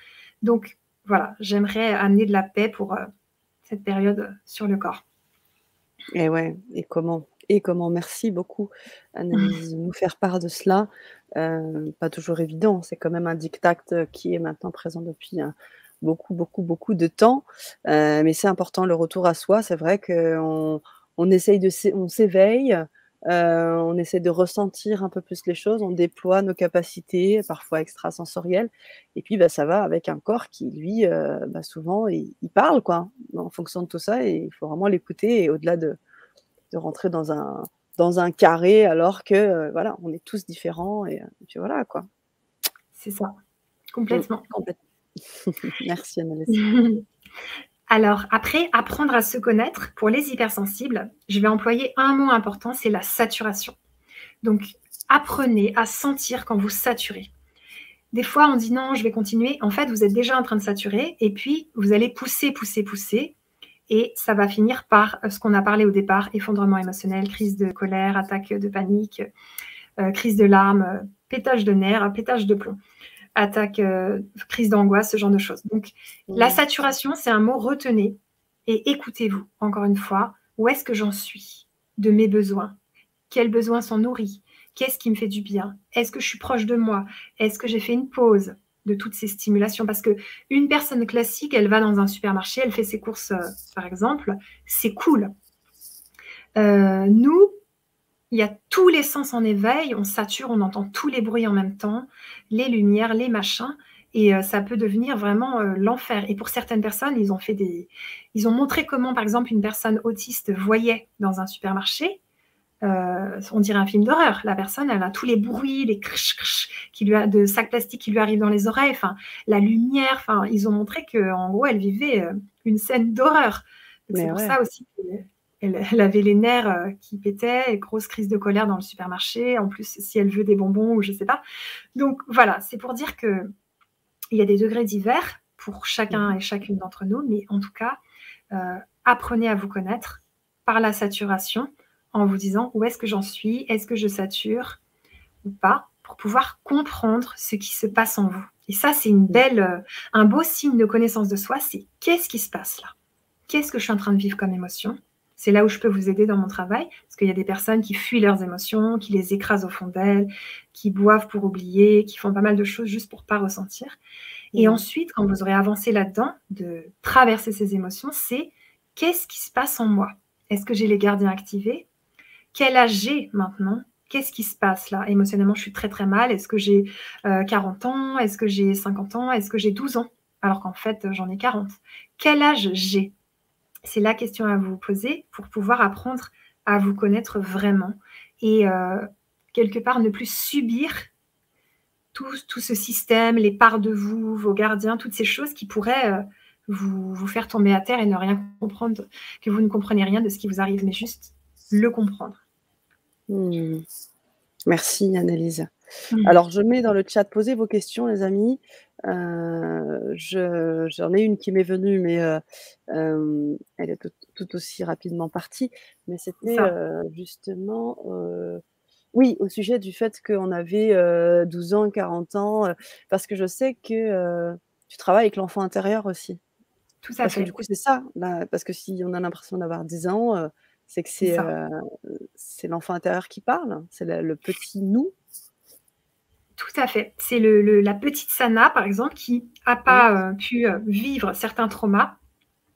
Speaker 2: Donc voilà, j'aimerais amener de la paix pour, cette période, sur le corps.
Speaker 1: Et ouais, et comment? Et comment? Merci beaucoup, Annelise, de nous faire part de cela. Pas toujours évident, c'est quand même un diktat, qui est maintenant présent depuis, beaucoup, beaucoup, beaucoup de temps. Mais c'est important le retour à soi. C'est vrai qu'on essaye on s'éveille, on essaie de ressentir un peu plus les choses, on déploie nos capacités, parfois extrasensorielles et puis, bah, ça va avec un corps qui lui, bah, souvent il parle quoi, en fonction de tout ça et il faut vraiment l'écouter et au-delà de rentrer dans un carré alors que, voilà, on est tous différents et puis voilà quoi.
Speaker 2: C'est ça,
Speaker 1: Mmh,
Speaker 2: complètement.
Speaker 1: complètement. Merci Annelise.
Speaker 2: Alors après, apprendre à se connaître, pour les hypersensibles, je vais employer un mot important, c'est la saturation. Donc apprenez à sentir quand vous saturez. Des fois, on dit: «Non, je vais continuer». En fait, vous êtes déjà en train de saturer et puis vous allez pousser, pousser, pousser et ça va finir par, ce qu'on a parlé au départ, effondrement émotionnel, crise de colère, attaque de panique, crise de larmes, pétage de nerfs, pétage de plomb, attaque, crise d'angoisse, ce genre de choses. Donc la
Speaker 1: Mmh.
Speaker 2: saturation, c'est un mot, retenez et écoutez-vous, encore une fois. Où est-ce que j'en suis de mes besoins? Quels besoins sont nourris? Qu'est-ce qui me fait du bien? Est-ce que je suis proche de moi? Est-ce que j'ai fait une pause de toutes ces stimulations? Parce qu'une personne classique, elle va dans un supermarché, elle fait ses courses, par exemple, c'est cool. Nous, il y a tous les sens en éveil, on sature, on entend tous les bruits en même temps, les lumières, les machins et ça peut devenir vraiment, l'enfer et pour certaines personnes, ils ont montré comment, par exemple, une personne autiste voyait dans un supermarché. On dirait un film d'horreur. La personne, elle a tous les bruits, les crch crch de sacs plastiques qui lui arrivent dans les oreilles, enfin, la lumière, enfin, ils ont montré qu'en gros, elle vivait, une scène d'horreur. Donc c'est
Speaker 1: Mais
Speaker 2: pour
Speaker 1: ouais.
Speaker 2: ça aussi elle avait les nerfs, qui pétaient et grosse crise de colère dans le supermarché. En plus, si elle veut des bonbons ou je sais pas. Donc voilà, c'est pour dire qu'il y a des degrés divers pour chacun
Speaker 1: Mmh.
Speaker 2: et chacune d'entre nous, mais en tout cas, apprenez à vous connaître par la saturation en vous disant: «Où est-ce que j'en suis? Est-ce que je sature ou pas?» pour pouvoir comprendre ce qui se passe en vous et ça, c'est
Speaker 1: Mmh.
Speaker 2: un beau signe de connaissance de soi, c'est: «Qu'est-ce qui se passe là? Qu'est-ce que je suis en train de vivre comme émotion?» C'est là où je peux vous aider dans mon travail, parce qu'il y a des personnes qui fuient leurs émotions, qui les écrasent au fond d'elles, qui boivent pour oublier, qui font pas mal de choses juste pour pas ressentir et
Speaker 1: Mmh.
Speaker 2: ensuite, quand vous aurez avancé là-dedans, de traverser ces émotions, c'est: «Qu'est-ce qui se passe en moi? Est-ce que j'ai les gardiens activés? Quel âge j'ai maintenant? Qu'est-ce qui se passe là? Émotionnellement, je suis très, très mal. Est-ce que j'ai, 40 ans? Est-ce que j'ai 50 ans? Est-ce que j'ai 12 ans? Alors qu'en fait, j'en ai 40. Quel âge j'ai?» C'est la question à vous poser pour pouvoir apprendre à vous connaître vraiment et quelque part ne plus subir tout ce système, les parts de vous, vos gardiens, toutes ces choses qui pourraient, vous faire tomber à terre et ne rien comprendre, que vous ne comprenez rien de ce qui vous arrive, mais juste le comprendre.
Speaker 1: Mmh. Merci Annelise.
Speaker 2: Mmh.
Speaker 1: Alors je mets dans le chat: «Posez vos questions les amis». J'en ai une qui m'est venue mais elle est tout aussi rapidement partie. Mais
Speaker 2: C'est
Speaker 1: c'était,
Speaker 2: ça,
Speaker 1: justement, oui, au sujet du fait qu'on avait, 12 ans, 40 ans, parce que je sais que, tu travailles avec l'enfant intérieur aussi.
Speaker 2: tout à
Speaker 1: Parce que du
Speaker 2: fait,
Speaker 1: coup, c'est ça, là, parce que si on a l'impression d'avoir 10 ans, c'est que
Speaker 2: c'est ça.
Speaker 1: c'est l'enfant intérieur qui parle, c'est le petit nous.
Speaker 2: Tout à fait. C'est la petite Sana, par exemple, qui n'a
Speaker 1: Mmh.
Speaker 2: pas, pu, vivre certains traumas,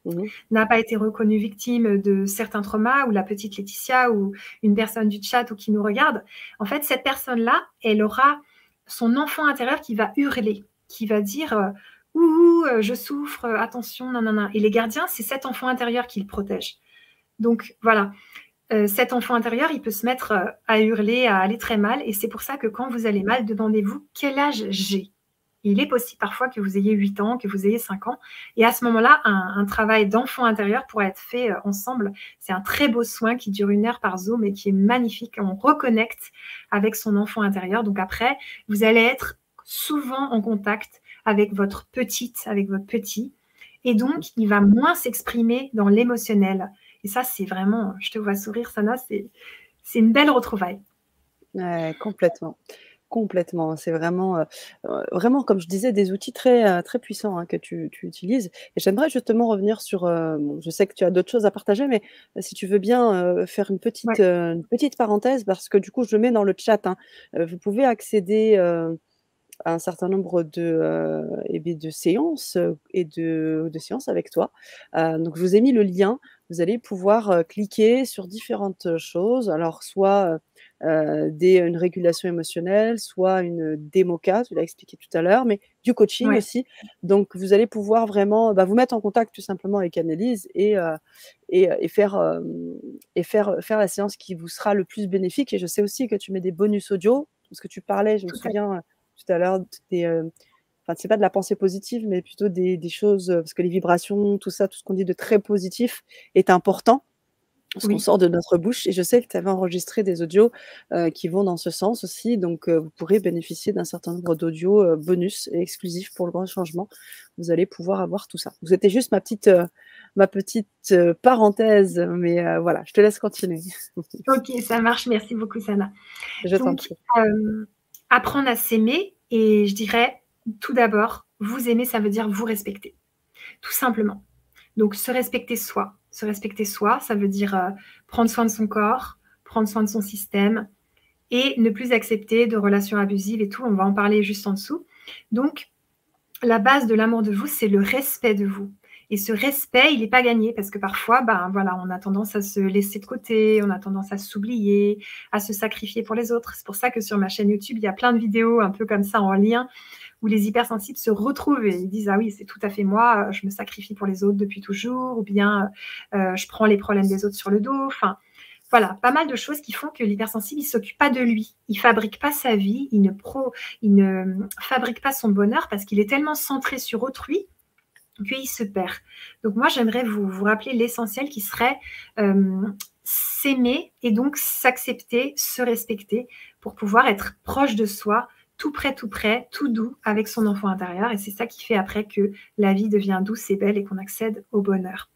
Speaker 1: Mmh mh.
Speaker 2: n'a pas été reconnue victime de certains traumas ou la petite Laetitia ou une personne du chat ou qui nous regarde. En fait, cette personne-là, elle aura son enfant intérieur qui va hurler, qui va dire, «Ouh, je souffre, attention, non, non, non». Et les gardiens, c'est cet enfant intérieur qui le protège. Donc voilà, cet enfant intérieur, il peut se mettre, à hurler, à aller très mal et c'est pour ça que quand vous allez mal, demandez-vous: «Quel âge j'ai?» Il est possible parfois que vous ayez 8 ans, que vous ayez 5 ans et à ce moment-là, un travail d'enfant intérieur pourra être fait, ensemble. C'est un très beau soin qui dure 1 heure par Zoom et qui est magnifique. On reconnecte avec son enfant intérieur. Donc après, vous allez être souvent en contact avec votre petite, avec votre petit et donc il va moins s'exprimer dans l'émotionnel et ça, c'est vraiment je te vois sourire Sana, c'est une belle retrouvaille.
Speaker 1: Ouais, complètement. Complètement, c'est vraiment, vraiment comme je disais des outils très, très puissants, hein, que tu utilises et j'aimerais justement revenir sur, bon je sais que tu as d'autres choses à partager mais si tu veux bien, faire
Speaker 2: Ouais,
Speaker 1: une petite parenthèse parce que du coup je le mets dans le chat, hein. Vous pouvez accéder, à un certain nombre de séances, et de séances avec toi. Donc je vous ai mis le lien. Vous allez pouvoir, cliquer sur différentes choses. Alors soit, des une régulation émotionnelle, soit une démoca, tu l'as expliqué tout à l'heure, mais du coaching
Speaker 2: ouais.
Speaker 1: aussi. Donc vous allez pouvoir vraiment, bah, vous mettre en contact tout simplement avec Annelise et faire la séance qui vous sera le plus bénéfique et je sais aussi que tu mets des bonus audio, parce que tu parlais, je me
Speaker 2: Tout à fait.
Speaker 1: souviens, tout à l'heure des, enfin, c'est pas de la pensée positive, mais plutôt des choses, parce que les vibrations, tout ça, tout ce qu'on dit de très positif est important, ce qu'on
Speaker 2: Oui.
Speaker 1: sort de notre bouche et je sais que tu avais enregistré des audios, qui vont dans ce sens aussi, donc vous pourrez bénéficier d'un certain nombre d'audios, bonus et exclusifs pour le grand changement. Vous allez pouvoir avoir tout ça. C'était juste ma petite, parenthèse, mais voilà, je te laisse continuer.
Speaker 2: OK, ça marche. Merci beaucoup Sana.
Speaker 1: Je t'en
Speaker 2: Donc,
Speaker 1: prie.
Speaker 2: apprendre à s'aimer et je dirais tout d'abord, vous aimer, ça veut dire vous respecter, tout simplement. Donc se respecter soi. Se respecter soi, ça veut dire, prendre soin de son corps, prendre soin de son système et ne plus accepter de relations abusives et tout, on va en parler juste en dessous. Donc la base de l'amour de vous, c'est le respect de vous. Et ce respect, il n'est pas gagné parce que parfois, ben voilà, on a tendance à se laisser de côté, on a tendance à s'oublier, à se sacrifier pour les autres. C'est pour ça que sur ma chaîne YouTube, il y a plein de vidéos un peu comme ça en lien où les hypersensibles se retrouvent et ils disent ah oui, c'est tout à fait moi, je me sacrifie pour les autres depuis toujours, ou bien je prends les problèmes des autres sur le dos. Enfin, voilà, pas mal de choses qui font que l'hypersensible, il s'occupe pas de lui. Il fabrique pas sa vie, il ne fabrique pas son bonheur parce qu'il est tellement centré sur autrui qu'il se perd. Donc moi, j'aimerais vous rappeler l'essentiel qui serait s'aimer et donc s'accepter, se respecter pour pouvoir être proche de soi, tout près, tout doux avec son enfant intérieur. Et c'est ça qui fait après que la vie devient douce et belle et qu'on accède au bonheur.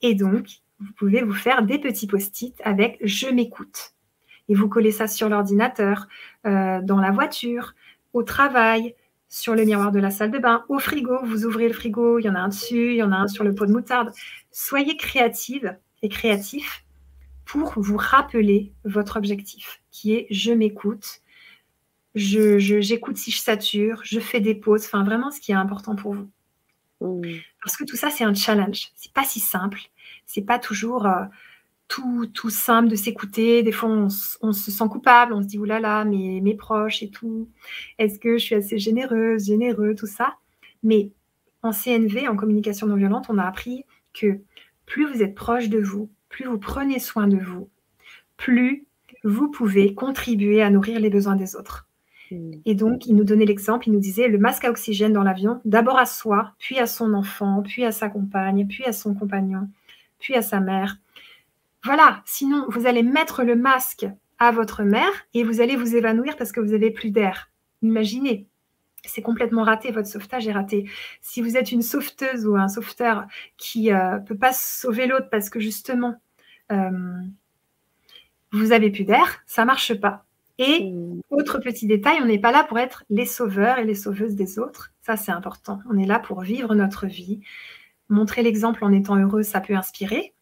Speaker 2: Et donc, vous pouvez vous faire des petits post-it avec «Je m'écoute» et vous collez ça sur l'ordinateur, dans la voiture, au travail, sur le miroir de la salle de bain, au frigo. Vous ouvrez le frigo, il y en a un dessus, il y en a un sur le pot de moutarde. Soyez créative et créatif pour vous rappeler votre objectif qui est «Je m'écoute», j'écoute si je sature, je fais des pauses, enfin vraiment ce qui est important pour vous.
Speaker 1: Mmh.
Speaker 2: Parce que tout ça, c'est un challenge. C'est pas si simple. C'est pas toujours tout simple de s'écouter. Des fois, on se sent coupable. On se dit, oulala, là là, mes proches et tout. Est-ce que je suis assez généreuse, généreux, tout ça. Mais en CNV, en communication non violente, on a appris que plus vous êtes proche de vous, plus vous prenez soin de vous, plus vous pouvez contribuer à nourrir les besoins des autres.
Speaker 1: Mmh.
Speaker 2: Et donc, il nous donnait l'exemple, il nous disait le masque à oxygène dans l'avion, d'abord à soi, puis à son enfant, puis à sa compagne, puis à son compagnon, puis à sa mère. Voilà, sinon vous allez mettre le masque à votre mère et vous allez vous évanouir parce que vous avez plus d'air. Imaginez, c'est complètement raté, votre sauvetage est raté. Si vous êtes une sauveteuse ou un sauveteur qui peut pas sauver l'autre parce que justement vous avez plus d'air, ça marche pas. Et
Speaker 1: Mmh.
Speaker 2: autre petit détail, on n'est pas là pour être les sauveurs et les sauveuses des autres. Ça, c'est important. On est là pour vivre notre vie. Montrer l'exemple en étant heureux, ça peut inspirer,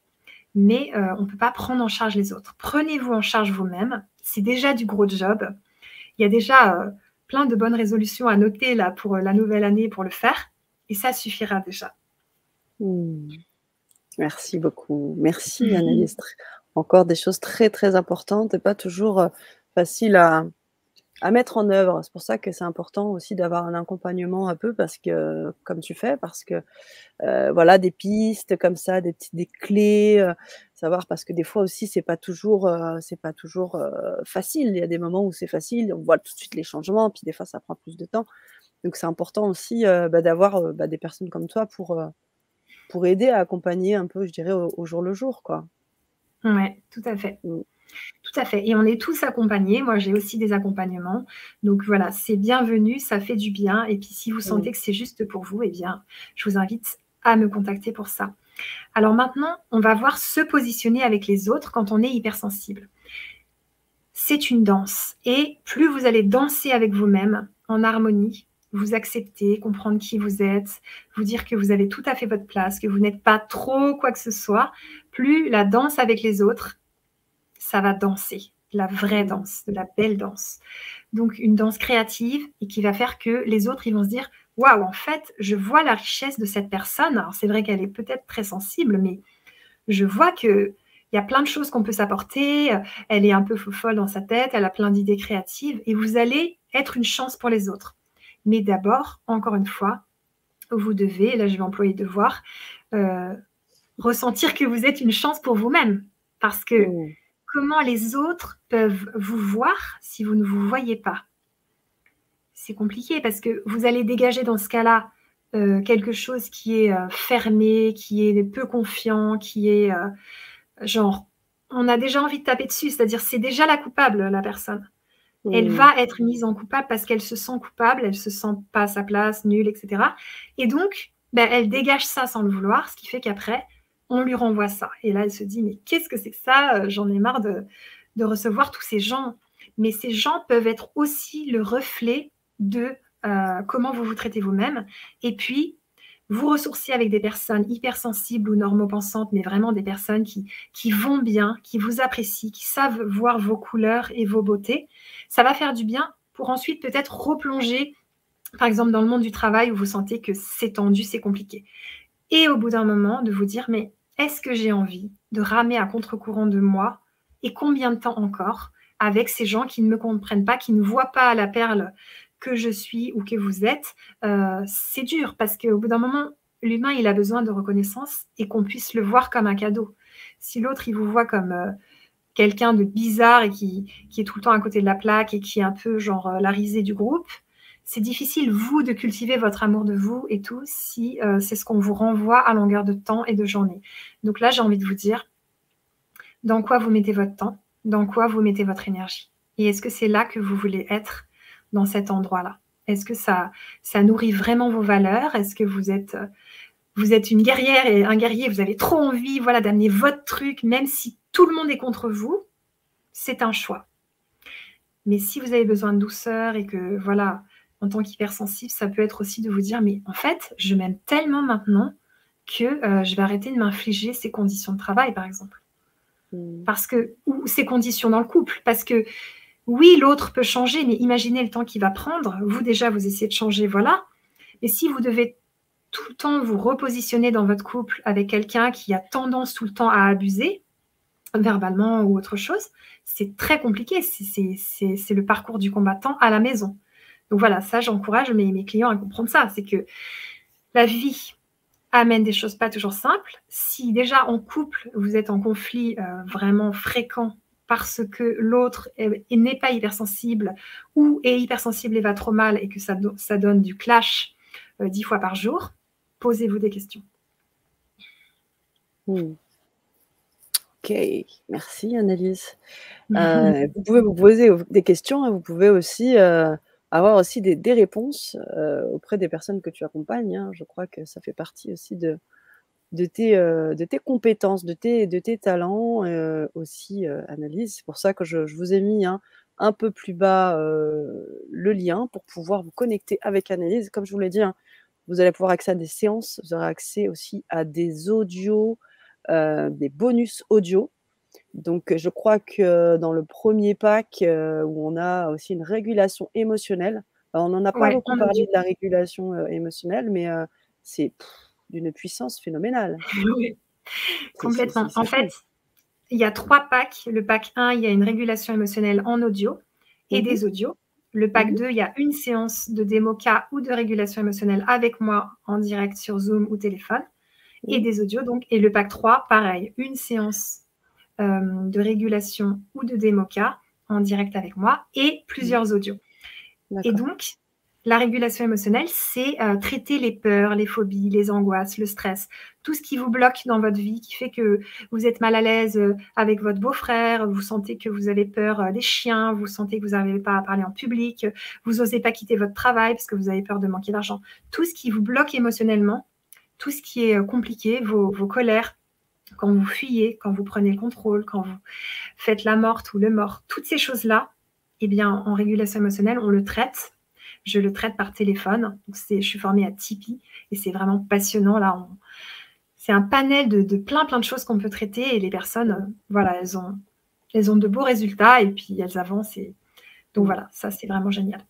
Speaker 2: mais on ne peut pas prendre en charge les autres. Prenez-vous en charge vous-même. C'est déjà du gros job. Il y a déjà plein de bonnes résolutions à noter là pour la nouvelle année pour le faire. Et ça suffira déjà.
Speaker 1: Mmh. Merci beaucoup. Merci Annelise. Encore des choses très, très importantes et pas toujours, faciles à mettre en œuvre. C'est pour ça que c'est important aussi d'avoir un accompagnement un peu parce que comme tu fais, parce que, voilà, des pistes comme ça, des clés, savoir parce que des fois aussi c'est pas toujours, facile. Il y a des moments où c'est facile, on voit tout de suite les changements, puis des fois ça prend plus de temps. Donc c'est important aussi, d'avoir, des personnes comme toi pour aider à accompagner un peu, je dirais, au jour le jour, quoi.
Speaker 2: Ouais, tout à fait.
Speaker 1: Mmh.
Speaker 2: Tout à fait et on est tous accompagnés. Moi, j'ai aussi des accompagnements. Donc voilà, c'est bienvenu, ça fait du bien et puis si vous
Speaker 1: Mmh.
Speaker 2: sentez que c'est juste pour vous, eh bien, je vous invite à me contacter pour ça. Alors maintenant, on va voir se positionner avec les autres quand on est hypersensible. C'est une danse et plus vous allez danser avec vous-même en harmonie, vous accepter, comprendre qui vous êtes, vous dire que vous avez tout à fait votre place, que vous n'êtes pas trop quoi que ce soit, plus la danse avec les autres, ça va danser, la vraie
Speaker 1: Mmh.
Speaker 2: danse, de la belle danse. Donc une danse créative et qui va faire que les autres, ils vont se dire: «Waouh, en fait, je vois la richesse de cette personne». Alors c'est vrai qu'elle est peut-être très sensible, mais je vois qu'il y a plein de choses qu'on peut s'apporter, elle est un peu fofolle dans sa tête, elle a plein d'idées créatives et vous allez être une chance pour les autres. Mais d'abord, encore une fois, vous devez, là je vais employer devoir, heu, ressentir que vous êtes une chance pour vous-même. Parce que
Speaker 1: Mmh.
Speaker 2: comment les autres peuvent vous voir si vous ne vous voyez pas? C'est compliqué parce que vous allez dégager dans ce cas-là, quelque chose qui est, fermé, qui est peu confiant, qui est, genre, on a déjà envie de taper dessus, c'est-à-dire c'est déjà la coupable, la personne. Elle
Speaker 1: Mmh.
Speaker 2: va être mise en coupable parce qu'elle se sent coupable, elle se sent pas à sa place, nulle et cetera et donc, bah, elle dégage ça sans le vouloir, ce qui fait qu'après, on lui renvoie ça et là, elle se dit: «Mais qu'est-ce que c'est que ça? J'en ai marre de recevoir tous ces gens». Mais ces gens peuvent être aussi le reflet de, comment vous vous traitez vous-même et puis vous ressourcer avec des personnes hypersensibles ou normopensantes, mais vraiment des personnes qui vont bien, qui vous apprécient, qui savent voir vos couleurs et vos beautés. Ça va faire du bien pour ensuite peut-être replonger, par exemple, dans le monde du travail où vous sentez que c'est tendu, c'est compliqué. Et au bout d'un moment, de vous dire, mais est-ce que j'ai envie de ramer à contre-courant de moi et combien de temps encore avec ces gens qui ne me comprennent pas, qui ne voient pas la perle que je suis ou que vous êtes, c'est dur parce qu'au bout d'un moment, l'humain, il a besoin de reconnaissance et qu'on puisse le voir comme un cadeau. Si l'autre, il vous voit comme quelqu'un de bizarre et qui est tout le temps à côté de la plaque et qui est un peu genre la risée du groupe, c'est difficile, vous, de cultiver votre amour de vous et tout, si c'est ce qu'on vous renvoie à longueur de temps et de journée. Donc là, j'ai envie de vous dire, dans quoi vous mettez votre temps, dans quoi vous mettez votre énergie. Et est-ce que c'est là que vous voulez être dans cet endroit-là? Est-ce que ça nourrit vraiment vos valeurs? Est-ce que vous êtes une guerrière et un guerrier, vous avez trop envie, voilà, d'amener votre truc, même si tout le monde est contre vous, c'est un choix. Mais si vous avez besoin de douceur et que, voilà, en tant qu'hypersensible, ça peut être aussi de vous dire: «Mais en fait, je m'aime tellement maintenant que, je vais arrêter de m'infliger ces conditions de travail», par exemple.
Speaker 1: Mmh.
Speaker 2: Parce que ou ces conditions dans le couple, parce que oui, l'autre peut changer, mais imaginez le temps qu'il va prendre. Vous, déjà, vous essayez de changer, voilà. Mais si vous devez tout le temps vous repositionner dans votre couple avec quelqu'un qui a tendance tout le temps à abuser, verbalement ou autre chose, c'est très compliqué. C'est le parcours du combattant à la maison. Donc voilà, ça, j'encourage mes clients à comprendre ça. C'est que la vie amène des choses pas toujours simples. Si déjà en couple, vous êtes en conflit vraiment fréquent parce que l'autre n'est pas hypersensible ou est hypersensible et va trop mal et que ça donne du clash 10 fois par jour, posez-vous des questions.
Speaker 1: Mmh. OK, merci Annelise. Vous pouvez vous poser des questions et vous pouvez aussi, avoir aussi des réponses, auprès des personnes que tu accompagnes, hein. Je crois que ça fait partie aussi de tes compétences, de tes talents, aussi, Annelise. C'est pour ça que je vous ai mis, hein, un peu plus bas, le lien pour pouvoir vous connecter avec Annelise. Comme je vous l'ai dit, hein, vous allez pouvoir accéder à des séances, vous aurez accès aussi à des audios, des bonus audio. Donc, je crois que dans le premier pack, où on a aussi une régulation émotionnelle, on n'en a pas
Speaker 2: Ouais,
Speaker 1: beaucoup
Speaker 2: en
Speaker 1: parlé
Speaker 2: audio.
Speaker 1: de la régulation, émotionnelle, mais, c'est d'une puissance phénoménale.
Speaker 2: Oui,
Speaker 1: C'est
Speaker 2: complètement.
Speaker 1: c'est
Speaker 2: En fait,
Speaker 1: fou.
Speaker 2: il y a 3 packs. Le pack 1, il y a une régulation émotionnelle en audio et
Speaker 1: Mmh mh.
Speaker 2: des audios. Le pack
Speaker 1: Mmh.
Speaker 2: 2, il y a une séance de démo-cas ou de régulation émotionnelle avec moi en direct sur Zoom ou téléphone et
Speaker 1: Mmh.
Speaker 2: des audios donc. Et le pack 3, pareil, une séance de régulation ou de démo-cas en direct avec moi et
Speaker 1: Mmh.
Speaker 2: plusieurs audios. Et
Speaker 1: D'accord.
Speaker 2: donc, la régulation émotionnelle, c'est traiter les peurs, les phobies, les angoisses, le stress, tout ce qui vous bloque dans votre vie, qui fait que vous êtes mal à l'aise avec votre beau-frère, vous sentez que vous avez peur des chiens, vous sentez que vous n'arrivez pas à parler en public, vous n'osez pas quitter votre travail parce que vous avez peur de manquer d'argent. Tout ce qui vous bloque émotionnellement, tout ce qui est compliqué, vos colères, quand vous fuyez, quand vous prenez le contrôle, quand vous faites la morte ou le mort, toutes ces choses-là, eh bien, en régulation émotionnelle, on le traite. Je le traite par téléphone. Donc, je suis formée à Tipeee et c'est vraiment passionnant. Là, c'est un panel de plein de choses qu'on peut traiter et les personnes, voilà, elles ont de beaux résultats et puis elles avancent. Et donc
Speaker 1: Mmh.
Speaker 2: voilà, ça, c'est vraiment génial.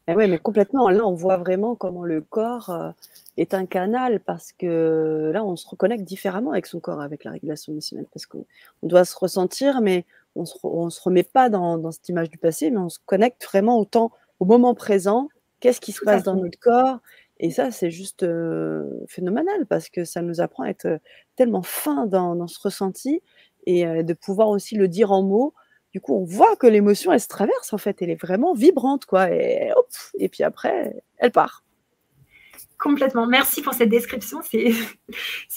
Speaker 1: Et ouais, mais complètement. Là, on voit vraiment comment le corps, est un canal parce que là, on se reconnecte différemment avec son corps, avec la régulation émotionnelle parce qu'on doit se ressentir, mais on se remet pas dans cette image du passé, mais on se connecte vraiment au moment présent. Qu'est-ce qui se
Speaker 2: Tout à
Speaker 1: passe dans
Speaker 2: fait.
Speaker 1: notre corps? Et ça, c'est juste, phénoménal parce que ça nous apprend à être, tellement fin dans ce ressenti et de pouvoir aussi le dire en mots. Du coup, on voit que l'émotion, elle se traverse en fait, elle est vraiment vibrante quoi et hop et puis après, elle part.
Speaker 2: Complètement. Merci pour cette description. C'est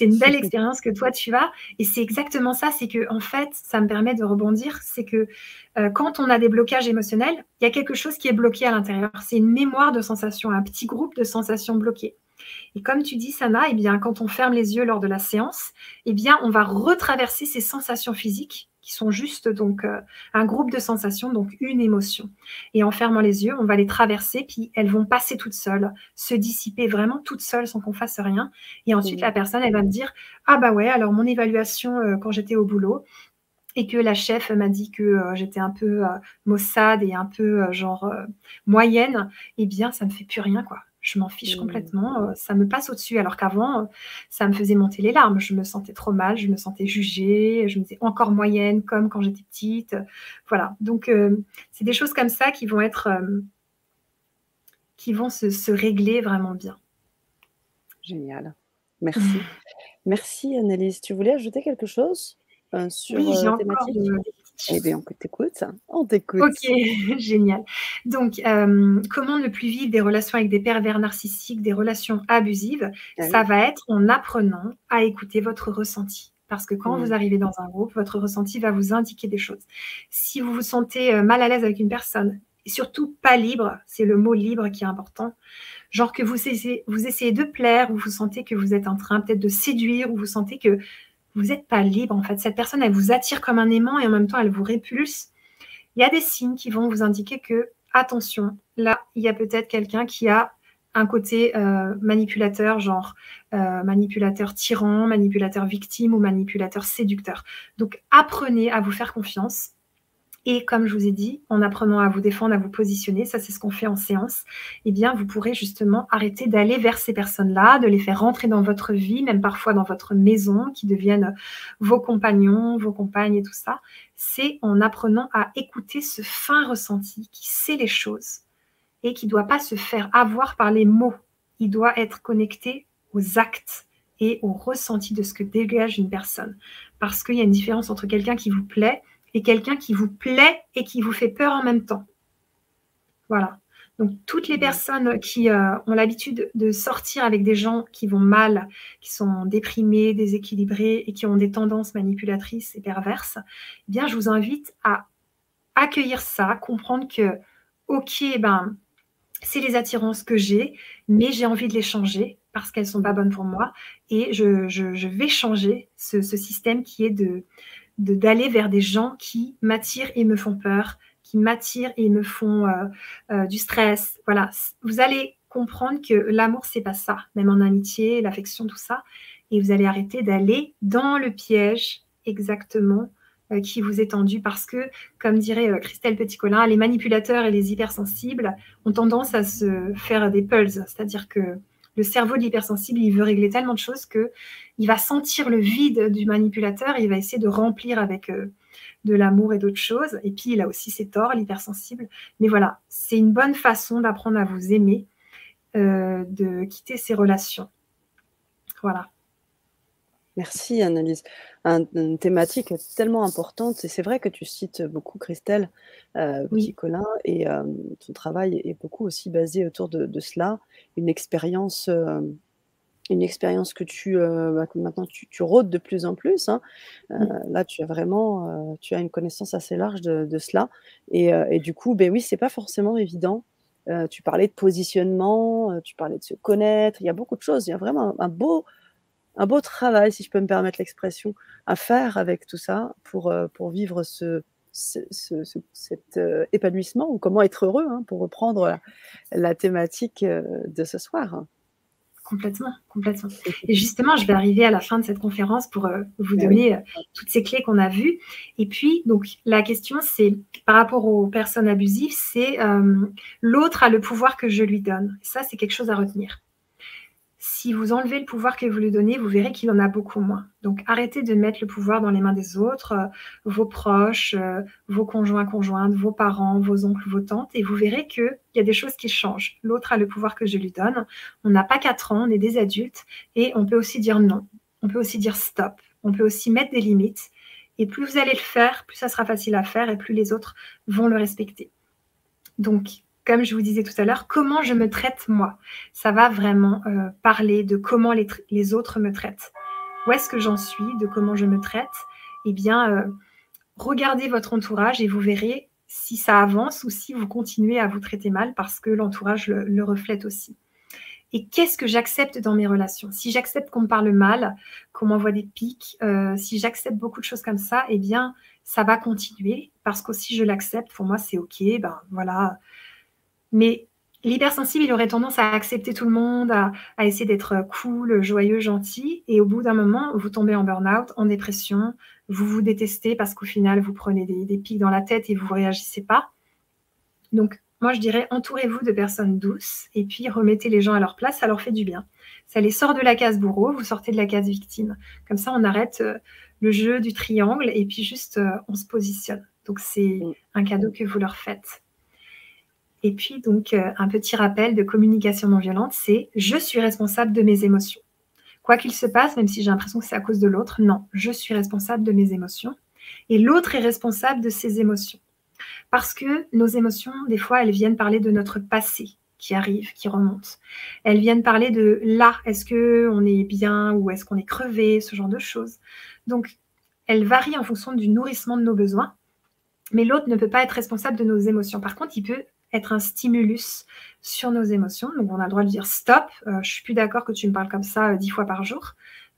Speaker 2: une belle expérience que toi tu as. Et c'est exactement ça. C'est que, en fait, ça me permet de rebondir. C'est que quand on a des blocages émotionnels, il y a quelque chose qui est bloqué à l'intérieur. C'est une mémoire de sensations, un petit groupe de sensations bloquées. Et comme tu dis, Sana, eh bien, quand on ferme les yeux lors de la séance, eh bien, on va retraverser ces sensations physiques qui sont juste donc un groupe de sensations, donc une émotion. Et en fermant les yeux, on va les traverser, puis elles vont passer toutes seules, se dissiper vraiment toutes seules sans qu'on fasse rien. Et ensuite,
Speaker 1: Mmh.
Speaker 2: la personne, elle va me dire, ah bah ouais, alors mon évaluation quand j'étais au boulot, et que la chef m'a dit que j'étais un peu maussade et un peu moyenne, eh bien, ça me fait plus rien, quoi. Je m'en fiche
Speaker 1: Mmh.
Speaker 2: complètement, ça me passe au-dessus. Alors qu'avant, ça me faisait monter les larmes. Je me sentais trop mal, je me sentais jugée, je me disais encore moyenne, comme quand j'étais petite. Voilà. Donc, c'est des choses comme ça qui vont être, qui vont se régler vraiment bien.
Speaker 1: Génial. Merci. Merci Annelise. Tu voulais ajouter quelque chose, sur,
Speaker 2: Oui, j'ai encore
Speaker 1: thématique?
Speaker 2: des petites
Speaker 1: Eh
Speaker 2: choses.
Speaker 1: bien, on t'écoute, on t'écoute.
Speaker 2: OK, génial. Donc, comment ne plus vivre des relations avec des pervers narcissiques, des relations abusives?
Speaker 1: Ah
Speaker 2: Ça
Speaker 1: oui.
Speaker 2: va être en apprenant à écouter votre ressenti. Parce que quand vous
Speaker 1: Mmh.
Speaker 2: arrivez dans un groupe, votre ressenti va vous indiquer des choses. Si vous vous sentez, mal à l'aise avec une personne et surtout pas libre, c'est le mot libre qui est important, genre que vous essayez de plaire ou vous sentez que vous êtes en train peut-être de séduire ou vous sentez que vous êtes pas libre en fait. Cette personne, elle vous attire comme un aimant et en même temps, elle vous répulse. Il y a des signes qui vont vous indiquer que, attention, là, il y a peut-être quelqu'un qui a un côté manipulateur, genre manipulateur tyran, manipulateur victime ou manipulateur séducteur. Donc, apprenez à vous faire confiance. Et comme je vous ai dit, en apprenant à vous défendre, à vous positionner, ça c'est ce qu'on fait en séance, eh bien vous pourrez justement arrêter d'aller vers ces personnes-là, de les faire rentrer dans votre vie, même parfois dans votre maison, qui deviennent vos compagnons, vos compagnes et tout ça. C'est en apprenant à écouter ce fin ressenti qui sait les choses et qui ne doit pas se faire avoir par les mots. Il doit être connecté aux actes et au ressenti de ce que dégage une personne. Parce qu'il y a une différence entre quelqu'un qui vous plaît et quelqu'un qui vous plaît et qui vous fait peur en même temps. Voilà. Donc, toutes les
Speaker 1: Mmh.
Speaker 2: personnes qui ont l'habitude de sortir avec des gens qui vont mal, qui sont déprimés, déséquilibrés et qui ont des tendances manipulatrices et perverses, eh bien, je vous invite à accueillir ça, comprendre que, ok, ben, c'est les attirances que j'ai, mais j'ai envie de les changer parce qu'elles sont pas
Speaker 1: Mmh.
Speaker 2: bonnes pour moi et je vais changer ce système qui est d'aller vers des gens qui m'attirent et me font peur, qui m'attirent et me font du stress. Voilà, vous allez comprendre que l'amour, c'est pas ça, même en amitié, l'affection, tout ça. Et vous allez arrêter d'aller dans le piège exactement qui vous est tendu parce que, comme dirait Christelle Petit-Colin, les manipulateurs et les hypersensibles ont tendance à se faire des pulls, c'est-à-dire que Le cerveau de l'hypersensible, il veut régler tellement de choses qu'il va sentir le vide du manipulateur, il va essayer de remplir avec de l'amour et d'autres choses. Et puis, il a aussi ses torts, l'hypersensible. Mais voilà, c'est une bonne façon d'apprendre à vous aimer, de quitter ces relations. Voilà.
Speaker 1: Merci Annelise. Une thématique tellement importante et c'est vrai que tu cites beaucoup Christelle,
Speaker 2: Oui,
Speaker 1: Petit-Colin et ton travail est beaucoup aussi basé autour de cela. Une expérience, une expérience que que maintenant tu rôdes de plus en plus, hein.
Speaker 2: oui,
Speaker 1: Là tu as vraiment, tu as une connaissance assez large de cela et du coup, beh, oui, c'est pas forcément évident. Tu parlais de positionnement, tu parlais de se connaître, il y a beaucoup de choses. Il y a vraiment un beau travail, si je peux me permettre l'expression, à faire avec tout ça pour vivre cet, épanouissement ou comment être heureux, hein, pour reprendre la thématique, de ce soir.
Speaker 2: complètement, complètement. Et justement, je vais arriver à la fin de cette conférence pour vous
Speaker 1: Bah oui.
Speaker 2: donner toutes ces clés qu'on a vues. Et puis, donc, la question, c'est, par rapport aux personnes abusives, c'est l'autre a le pouvoir que je lui donne. Ça, c'est quelque chose à retenir. Si vous enlevez le pouvoir que vous lui donnez, vous verrez qu'il en a beaucoup moins. Donc, arrêtez de mettre le pouvoir dans les mains des autres, vos proches, vos conjoints, conjointes, vos parents, vos oncles, vos tantes, et vous verrez qu'il y a des choses qui changent. L'autre a le pouvoir que je lui donne. On n'a pas 4 ans, on est des adultes, et on peut aussi dire non. On peut aussi dire stop. On peut aussi mettre des limites. Et plus vous allez le faire, plus ça sera facile à faire, et plus les autres vont le respecter. Donc, comme je vous disais tout à l'heure, comment je me traite moi? Ça va vraiment parler de comment les autres me traitent. Où est-ce que j'en suis, de comment je me traite? Eh bien, regardez votre entourage et vous verrez si ça avance ou si vous continuez à vous traiter mal parce que l'entourage le reflète aussi. Et qu'est-ce que j'accepte dans mes relations? Si j'accepte qu'on me parle mal, qu'on m'envoie des pics, si j'accepte beaucoup de choses comme ça, eh bien, ça va continuer parce qu'aussi je l'accepte. Pour moi, c'est OK. Ben voilà, mais l'hypersensible, il aurait tendance à accepter tout le monde, à essayer d'être cool, joyeux, gentil. Et au bout d'un moment, vous tombez en burn-out, en dépression, vous vous détestez parce qu'au final, vous prenez des pics dans la tête et vous ne réagissez pas. Donc, moi, je dirais, entourez-vous de personnes douces et puis remettez les gens à leur place, ça leur fait du bien. Ça les sort de la case bourreau, vous sortez de la case victime. Comme ça, on arrête le jeu du triangle et puis juste, on se positionne. Donc, c'est
Speaker 1: Mmh.
Speaker 2: un cadeau que vous leur faites. Et puis donc, un petit rappel de communication non violente, c'est: «Je suis responsable de mes émotions. Quoi qu'il se passe, même si j'ai l'impression que c'est à cause de l'autre, non, je suis responsable de mes émotions et l'autre est responsable de ses émotions». Parce que nos émotions, des fois, elles viennent parler de notre passé qui arrive, qui remonte. Elles viennent parler de là, est-ce qu'on est bien ou est-ce qu'on est crevé, ce genre de choses. Donc, elles varient en fonction du nourrissement de nos besoins, mais l'autre ne peut pas être responsable de nos émotions. Par contre, il peut être un stimulus sur nos émotions. Donc, on a le droit de dire stop, je suis plus d'accord que tu me parles comme ça 10 fois par jour,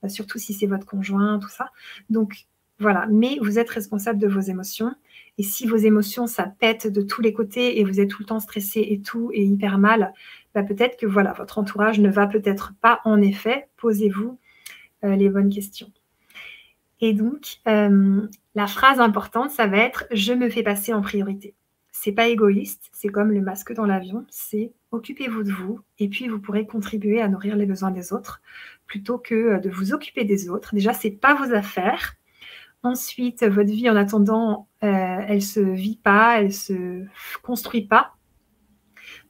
Speaker 2: surtout si c'est votre conjoint, tout ça. Donc, voilà. Mais vous êtes responsable de vos émotions. Et si vos émotions, ça pète de tous les côtés et vous êtes tout le temps stressé et tout et hyper mal, bah peut-être que voilà, votre entourage ne va peut-être pas en effet. Posez-vous les bonnes questions. Et donc, la phrase importante, ça va être: «Je me fais passer en priorité». C'est pas égoïste, c'est comme le masque dans l'avion, c'est occupez-vous de vous et puis vous pourrez contribuer à nourrir les besoins des autres plutôt que de vous occuper des autres. Déjà, c'est pas vos affaires. Ensuite, votre vie en attendant, elle se vit pas, elle se construit pas.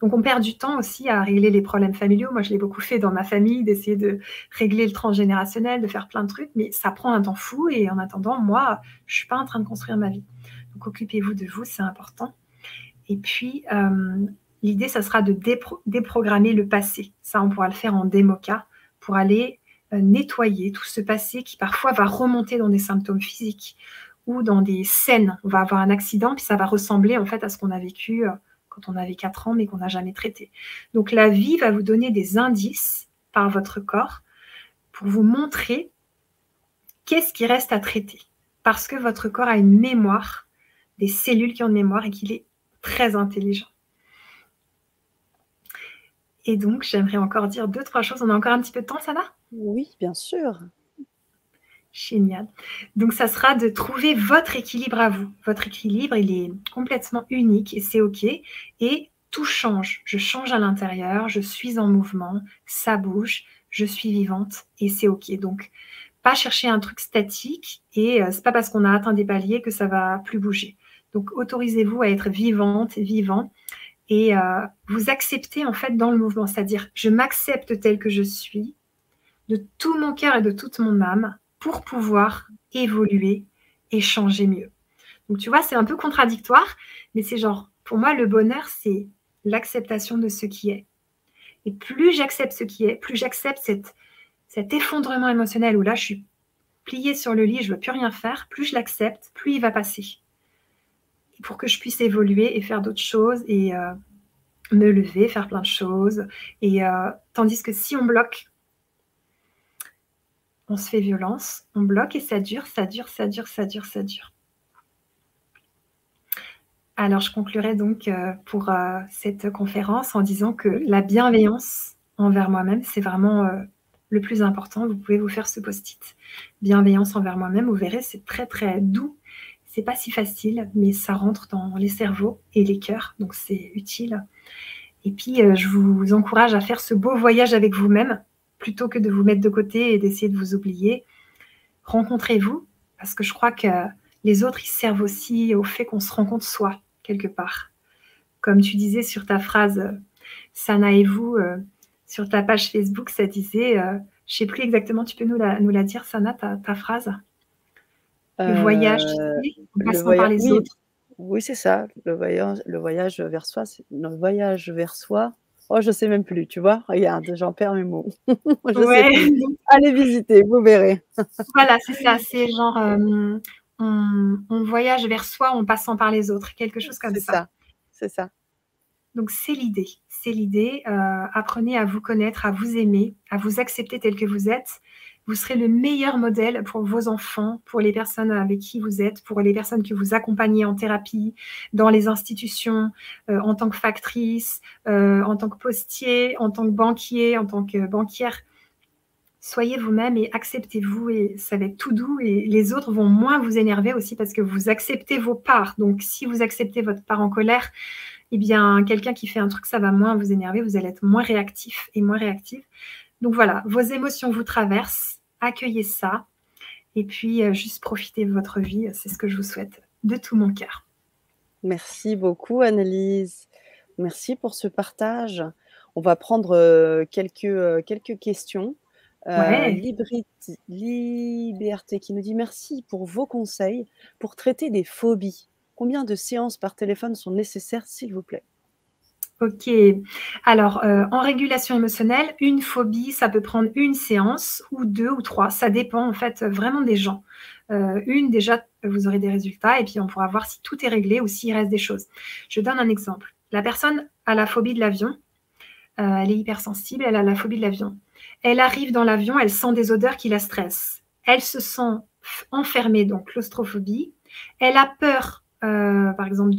Speaker 2: Donc on perd du temps aussi à régler les problèmes familiaux. Moi, je l'ai beaucoup fait dans ma famille, d'essayer de régler le transgénérationnel, de faire plein de trucs, mais ça prend un temps fou et en attendant, moi, je suis pas en train de construire ma vie. Donc occupez-vous de vous, c'est important. Et puis, l'idée, ça sera de déprogrammer le passé. Ça, on pourra le faire en démoca pour aller nettoyer tout ce passé qui parfois va remonter dans des symptômes physiques ou dans des scènes. On va avoir un accident, puis ça va ressembler en fait à ce qu'on a vécu quand on avait 4 ans, mais qu'on n'a jamais traité. Donc la vie va vous donner des indices par votre corps pour vous montrer qu'est-ce qui reste à traiter. Parce que votre corps a une mémoire, des cellules qui ont une mémoire et qu'il est très intelligent. Et donc, j'aimerais encore dire 2-3 choses. On a encore un petit peu de temps, ça va?
Speaker 1: Oui, bien sûr.
Speaker 2: Génial. Donc, ça sera de trouver votre équilibre à vous. Votre équilibre, il est complètement unique et c'est OK. Et tout change. Je change à l'intérieur, je suis en mouvement, ça bouge, je suis vivante et c'est OK. Donc, pas chercher un truc statique et c'est pas parce qu'on a atteint des paliers que ça va plus bouger. Donc, autorisez-vous à être vivante et vivant et vous accepter en fait dans le mouvement. C'est-à-dire, je m'accepte telle que je suis, de tout mon cœur et de toute mon âme, pour pouvoir évoluer et changer mieux. Donc, tu vois, c'est un peu contradictoire, mais c'est genre, pour moi, le bonheur, c'est l'acceptation de ce qui est. Et plus j'accepte ce qui est, plus j'accepte cet effondrement émotionnel où là, je suis pliée sur le lit, je ne veux plus rien faire, plus je l'accepte, plus il va passer. Et pour que je puisse évoluer et faire d'autres choses et me lever, faire plein de choses. Et tandis que si on bloque, on se fait violence, on bloque et ça dure, ça dure, ça dure, ça dure, ça dure. Alors, je conclurai donc pour cette conférence en disant que la bienveillance envers moi-même, c'est vraiment le plus important. Vous pouvez vous faire ce post-it. Bienveillance envers moi-même, vous verrez, c'est très très doux. C'est pas si facile, mais ça rentre dans les cerveaux et les cœurs, donc c'est utile. Et puis, je vous encourage à faire ce beau voyage avec vous-même, plutôt que de vous mettre de côté et d'essayer de vous oublier. Rencontrez-vous, parce que je crois que les autres, ils servent aussi au fait qu'on se rencontre soi, quelque part. Comme tu disais sur ta phrase, Sana et vous, sur ta page Facebook, ça disait, je ne sais plus exactement, tu peux nous la dire, Sana, ta phrase? Le voyage, tu sais, en
Speaker 1: Le
Speaker 2: passant par
Speaker 1: voyage,
Speaker 2: les
Speaker 1: oui,
Speaker 2: autres.
Speaker 1: oui, c'est ça, le voyage vers soi, c'est le voyage vers soi. Oh, je sais même plus, tu vois? Regarde, j'en perds mes mots. Je sais
Speaker 2: Ouais,
Speaker 1: plus. Allez visiter, vous verrez.
Speaker 2: voilà, c'est ça, c'est genre, on voyage vers soi en passant par les autres, quelque chose comme
Speaker 1: C'est
Speaker 2: ça.
Speaker 1: ça, c'est ça.
Speaker 2: Donc c'est l'idée, c'est l'idée. Apprenez à vous connaître, à vous aimer, à vous accepter tel que vous êtes. Vous serez le meilleur modèle pour vos enfants, pour les personnes avec qui vous êtes, pour les personnes que vous accompagnez en thérapie, dans les institutions, en tant que factrice, en tant que postier, en tant que banquier, en tant que banquière. Soyez vous-même et acceptez-vous et ça va être tout doux et les autres vont moins vous énerver aussi parce que vous acceptez vos parts. Donc si vous acceptez votre part en colère, eh bien, quelqu'un qui fait un truc, ça va moins vous énerver, vous allez être moins réactif et moins réactive. Donc voilà, vos émotions vous traversent, accueillez ça, et puis juste profitez de votre vie, c'est ce que je vous souhaite de tout mon cœur.
Speaker 1: Merci beaucoup Annelise. Merci pour ce partage. On va prendre, quelques questions.
Speaker 2: Ouais.
Speaker 1: Liberté qui nous dit: «Merci pour vos conseils pour traiter des phobies. Combien de séances par téléphone sont nécessaires, s'il vous plaît?»
Speaker 2: OK. Alors, en régulation émotionnelle, une phobie, ça peut prendre une séance ou 2 ou 3. Ça dépend en fait, vraiment des gens. Une déjà, vous aurez des résultats et puis on pourra voir si tout est réglé ou s'il reste des choses. Je donne un exemple. La personne a la phobie de l'avion, elle est hypersensible, elle a la phobie de l'avion. Elle arrive dans l'avion, elle sent des odeurs qui la stressent. Elle se sent enfermée, donc claustrophobie. Elle a peur, par exemple,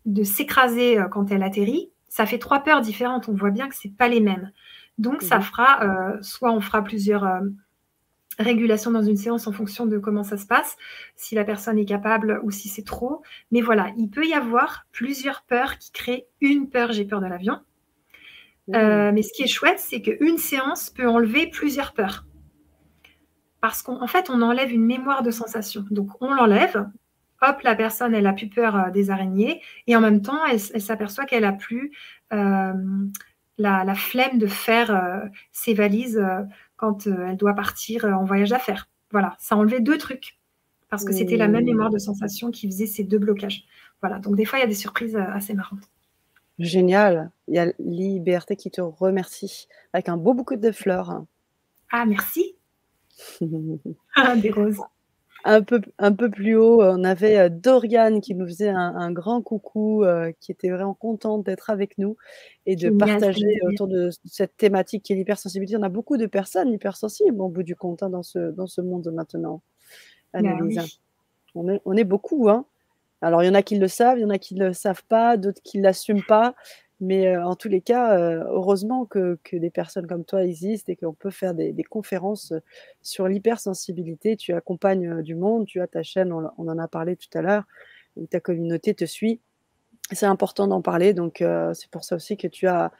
Speaker 2: de s'écraser quand elle atterrit. Ça fait 3 peurs différentes. On voit bien que ce n'est pas les mêmes. Donc, ça
Speaker 1: Mmh.
Speaker 2: fera, soit on fera plusieurs régulations dans une séance en fonction de comment ça se passe, si la personne est capable ou si c'est trop. Mais voilà, il peut y avoir plusieurs peurs qui créent une peur. J'ai peur de l'avion.
Speaker 1: Mmh.
Speaker 2: Mais ce qui est chouette, c'est qu'une séance peut enlever plusieurs peurs. Parce qu'en fait, on enlève une mémoire de sensation. Donc, on l'enlève. Hop, la personne, elle a plus peur des araignées. Et en même temps, elle s'aperçoit qu'elle a plus la flemme de faire ses valises quand elle doit partir en voyage d'affaires. Voilà, ça a enlevé 2 trucs. Parce que c'était la même mémoire
Speaker 1: Mmh.
Speaker 2: de sensation qui faisait ces 2 blocages. Voilà, donc des fois, il y a des surprises assez marrantes.
Speaker 1: Génial. Il y a Liberté qui te remercie avec un beau bouquet de fleurs.
Speaker 2: Ah, merci. Des roses.
Speaker 1: Un peu plus haut, on avait, Doriane qui nous faisait un grand coucou, qui était vraiment contente d'être avec nous et de
Speaker 2: Génial, ça
Speaker 1: partager
Speaker 2: me fait plaisir.
Speaker 1: autour de cette thématique qui est l'hypersensibilité. On a beaucoup de personnes hypersensibles au bout du compte, hein, dans ce monde maintenant,
Speaker 2: Bah
Speaker 1: Annelise.
Speaker 2: oui.
Speaker 1: On est beaucoup, hein. Alors il y en a qui le savent, il y en a qui le savent pas, d'autres qui l'assument pas, mais en tous les cas, heureusement que des personnes comme toi existent et qu'on peut faire des conférences, sur l'hypersensibilité. Tu accompagnes, du monde, tu as ta chaîne, on en a parlé tout à l'heure, où ta communauté te suit C'est important d'en parler, donc c'est pour ça aussi que tu as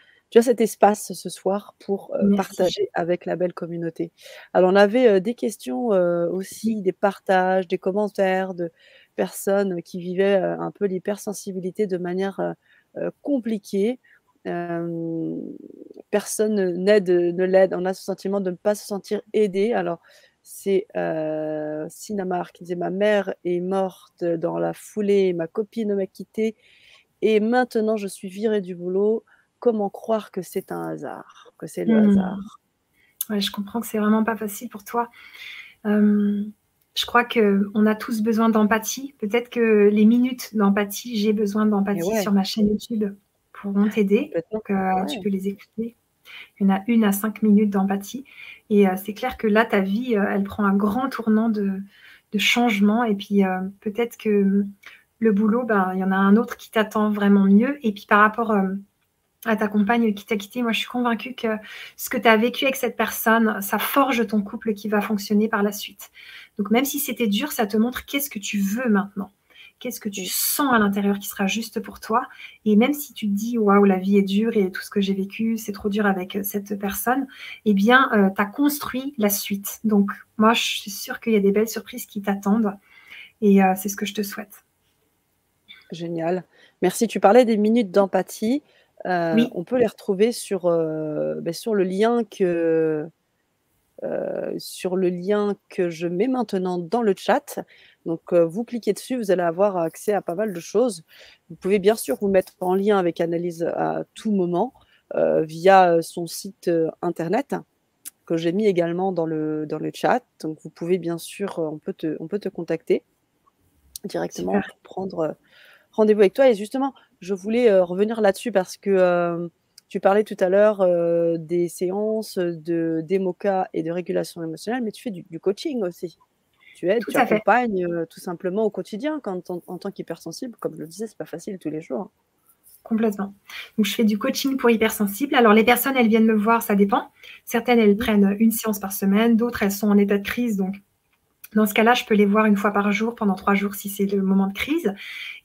Speaker 1: cet espace ce soir pour,
Speaker 2: Merci.
Speaker 1: partager avec la belle communauté. Alors on avait, des questions,
Speaker 2: Oui.
Speaker 1: aussi, des partages, des commentaires de personnes qui vivaient, un peu l'hypersensibilité de manière, compliquée. Hem, Personne ne l'aide. On a ce sentiment de ne pas se sentir aidé. Alors c'est, Sinamar qui disait: «Ma mère est morte dans la foulée, ma copine m'a quittée et maintenant je suis virée du boulot. Comment croire que c'est un hasard? Que c'est le
Speaker 2: Mmh.
Speaker 1: hasard?»
Speaker 2: Ouais, je comprends que c'est vraiment pas facile pour toi. Hem, je crois qu'on a tous besoin d'empathie. Peut-être que les minutes d'empathie, j'ai besoin
Speaker 1: Et
Speaker 2: d'empathie
Speaker 1: ouais,
Speaker 2: sur ma chaîne YouTube pourront t'aider.
Speaker 1: complètement.
Speaker 2: Donc, tu
Speaker 1: Ouais,
Speaker 2: peux les écouter. Il y en a 1 à 5 minutes d'empathie et c'est clair que là, ta vie, elle prend un grand tournant de changement et puis, peut-être que, le boulot, ben, il y en a un autre qui t'attend vraiment mieux et puis par rapport, à ta compagne qui t'a quitté, moi, je suis convaincue que ce que tu as vécu avec cette personne, ça forge ton couple qui va fonctionner par la suite. Donc même si c'était dur, ça te montre qu'est-ce que tu veux maintenant. Qu'est-ce que tu
Speaker 1: mmh,
Speaker 2: sens à l'intérieur qui sera juste pour toi et même si tu te dis: «Waouh, la vie est dure et tout ce que j'ai vécu, c'est trop dur avec, cette personne», eh bien, tu as construit la suite. Donc moi, je suis sûre qu'il y a des belles surprises qui t'attendent et c'est ce que je te souhaite.
Speaker 1: génial. Merci. Tu parlais des minutes d'empathie.
Speaker 2: Oui,
Speaker 1: On peut les retrouver sur, sur sur le lien que je mets maintenant dans le chat. Donc, vous cliquez dessus, vous allez avoir accès à pas mal de choses. Vous pouvez bien sûr vous mettre en lien avec Annelise à tout moment, via, son site, internet que j'ai mis également dans le chat. Donc vous pouvez bien sûr, on peut te contacter directement
Speaker 2: super.
Speaker 1: pour prendre, rendez-vous avec toi et justement, je voulais, revenir là-dessus parce que, tu parlais tout à l'heure, des séances, de d'EMOCA et de régulation émotionnelle, mais tu fais du coaching aussi. Tu aides,
Speaker 2: Tout
Speaker 1: tu
Speaker 2: à fait.
Speaker 1: accompagnes, tout simplement au quotidien quand en tant qu'hypersensible, comme je le disais, c'est pas facile tous les jours, hein.
Speaker 2: Complètement. Donc je fais du coaching pour hypersensibles. Alors les personnes, elles viennent me voir, ça dépend. Certaines, elles
Speaker 1: Mmh
Speaker 2: prennent une séance par semaine, d'autres, elles sont en état de crise. Donc dans ce cas-là, je peux les voir une fois par jour pendant 3 jours si c'est le moment de crise.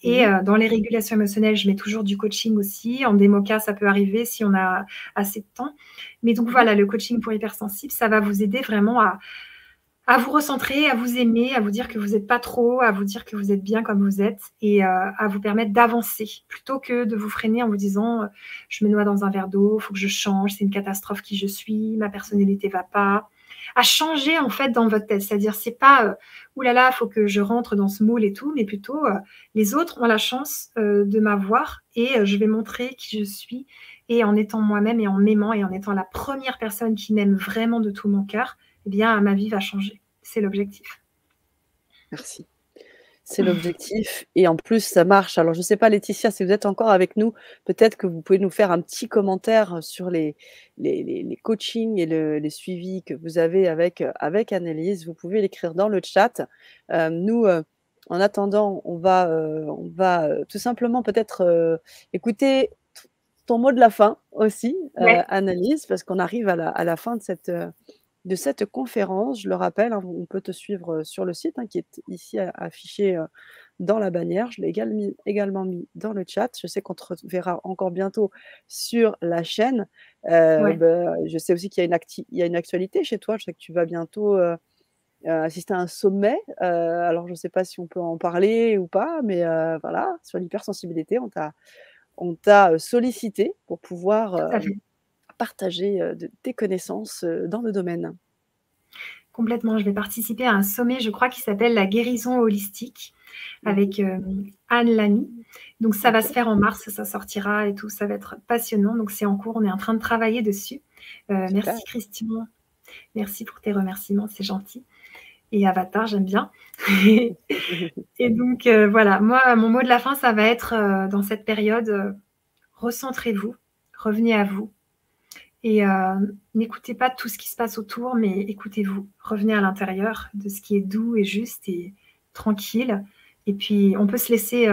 Speaker 2: Et
Speaker 1: mh.
Speaker 2: dans les régulations émotionnelles, je mets toujours du coaching aussi. En démo-cas, ça peut arriver si on a assez de temps. Mais donc
Speaker 1: Mmh.
Speaker 2: voilà, le coaching pour hypersensibles, ça va vous aider vraiment à vous recentrer, à vous aimer, à vous dire que vous êtes pas trop, à vous dire que vous êtes bien comme vous êtes et à vous permettre d'avancer plutôt que de vous freiner en vous disant, «Je me noie dans un verre d'eau, faut que je change, c'est une catastrophe qui je suis, ma personnalité va pas». À changer en fait dans votre tête, c'est-à-dire c'est pas, «Ouh là là, faut que je rentre dans ce moule et tout», mais plutôt, «Les autres ont la chance, de m'avoir et je vais montrer qui je suis et en étant moi-même et en m'aimant et en étant la première personne qui m'aime vraiment de tout mon cœur, eh bien, ma vie va changer. C'est l'objectif.
Speaker 1: Merci. C'est l'objectif et en plus ça marche. Alors je ne sais pas Laetitia si vous êtes encore avec nous, peut-être que vous pouvez nous faire un petit commentaire sur les coachings et les suivis que vous avez avec, avec Annelise. Vous pouvez l'écrire dans le chat. Nous, en attendant, on va, tout simplement peut-être, écouter ton mot de la fin aussi,
Speaker 2: Ouais,
Speaker 1: Annelise, parce qu'on arrive à la fin de cette conférence. Je le rappelle, hein, on peut te suivre, sur le site, hein, qui est ici affiché, dans la bannière. Je l'ai également mis dans le chat. Je sais qu'on te reverra encore bientôt sur la chaîne.
Speaker 2: ouais.
Speaker 1: Je sais aussi qu'il y a il y a une actualité chez toi. Je sais que tu vas bientôt, assister à un sommet. Alors je ne sais pas si on peut en parler ou pas, mais voilà, sur l'hypersensibilité, on t'a, sollicité pour pouvoir,
Speaker 2: Tout à fait.
Speaker 1: partager, de tes connaissances, dans le domaine.
Speaker 2: Complètement. Je vais participer à un sommet, je crois, qui s'appelle la guérison holistique
Speaker 1: Mmh.
Speaker 2: avec, Anne Lamy. Donc ça va se
Speaker 1: OK,
Speaker 2: faire en mars, ça sortira et tout, ça va être passionnant. Donc c'est en cours, on est en train de travailler dessus.
Speaker 1: super.
Speaker 2: Merci Christian, merci pour tes remerciements, c'est gentil et Avatar, j'aime bien. Et donc voilà, moi, mon mot de la fin, ça va être, dans cette période, recentrez-vous, revenez à vous. Et n'écoutez pas tout ce qui se passe autour, mais écoutez-vous. Revenez à l'intérieur de ce qui est doux et juste et tranquille. Et puis, on peut se laisser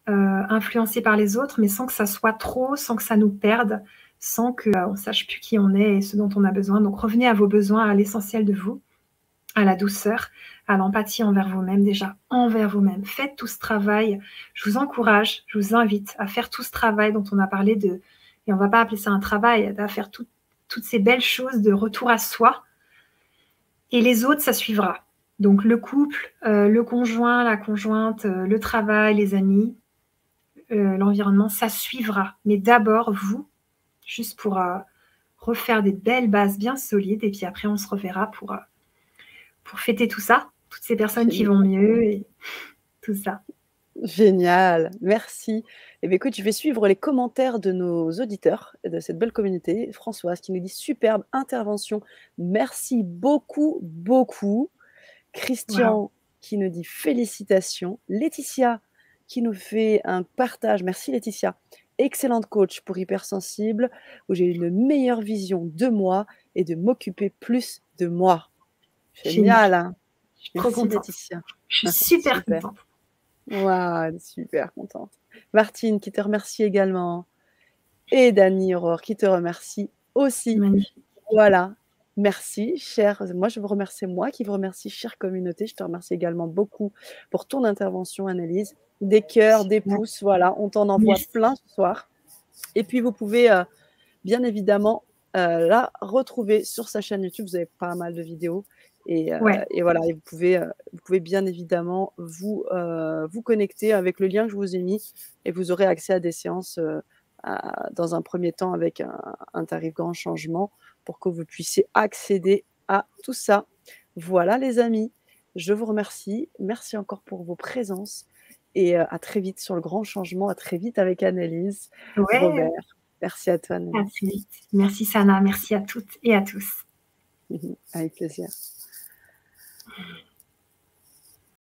Speaker 2: influencer par les autres, mais sans que ça soit trop, sans que ça nous perde, sans qu'on ne sache plus qui on est et ce dont on a besoin. Donc, revenez à vos besoins, à l'essentiel de vous, à la douceur, à l'empathie envers vous-même déjà, envers vous-même. Faites tout ce travail. Je vous encourage, je vous invite à faire tout ce travail dont on a parlé de, et on va pas appeler ça un travail, à faire toutes ces belles choses de retour à soi. Et les autres, ça suivra. Donc le couple, le conjoint, la conjointe, le travail, les amis, l'environnement, ça suivra. Mais d'abord, vous, juste pour refaire des belles bases bien solides. Et puis après, on se reverra pour fêter tout ça, toutes ces personnes qui vont
Speaker 1: Génial.
Speaker 2: mieux et tout ça.
Speaker 1: Génial, merci. Eh bien, écoute, je vais suivre les commentaires de nos auditeurs et de cette belle communauté. Françoise qui nous dit: «Superbe intervention, merci beaucoup, beaucoup».
Speaker 2: Waouh,
Speaker 1: Christian qui nous dit: «Félicitations». Laetitia qui nous fait un partage. Merci Laetitia. «Excellente coach pour hypersensible, où j'ai une meilleure vision de moi et de m'occuper plus de moi».
Speaker 2: génial.
Speaker 1: Génial, hein.
Speaker 2: Je suis trop
Speaker 1: Merci
Speaker 2: contente.
Speaker 1: Laetitia.
Speaker 2: Je suis super
Speaker 1: Super.
Speaker 2: contente.
Speaker 1: Waouh, super contente. Martine qui te remercie également et Dani Aurore qui te remercie aussi.
Speaker 2: Magnifique.
Speaker 1: Voilà, merci chère, moi je vous remercie, moi qui vous remercie chère communauté. Je te remercie également beaucoup pour ton intervention Annelise. Des cœurs, des
Speaker 2: Super.
Speaker 1: pouces, voilà, on t'en envoie
Speaker 2: Merci.
Speaker 1: plein ce soir. Et puis vous pouvez bien évidemment la retrouver sur sa chaîne YouTube. Vous avez pas mal de vidéos
Speaker 2: Ouais,
Speaker 1: et voilà, et vous pouvez bien évidemment vous connecter avec le lien que je vous ai mis et vous aurez accès à des séances dans un premier temps avec un tarif grand changement pour que vous puissiez accéder à tout ça. Voilà les amis, je vous remercie. Merci encore pour vos présences et à très vite sur le grand changement. À très vite avec Annelise,
Speaker 2: ouais,
Speaker 1: Robert. Merci à toi,
Speaker 2: à
Speaker 1: Annelise.
Speaker 2: très vite. Merci Sana, merci à toutes et à tous.
Speaker 1: Avec plaisir.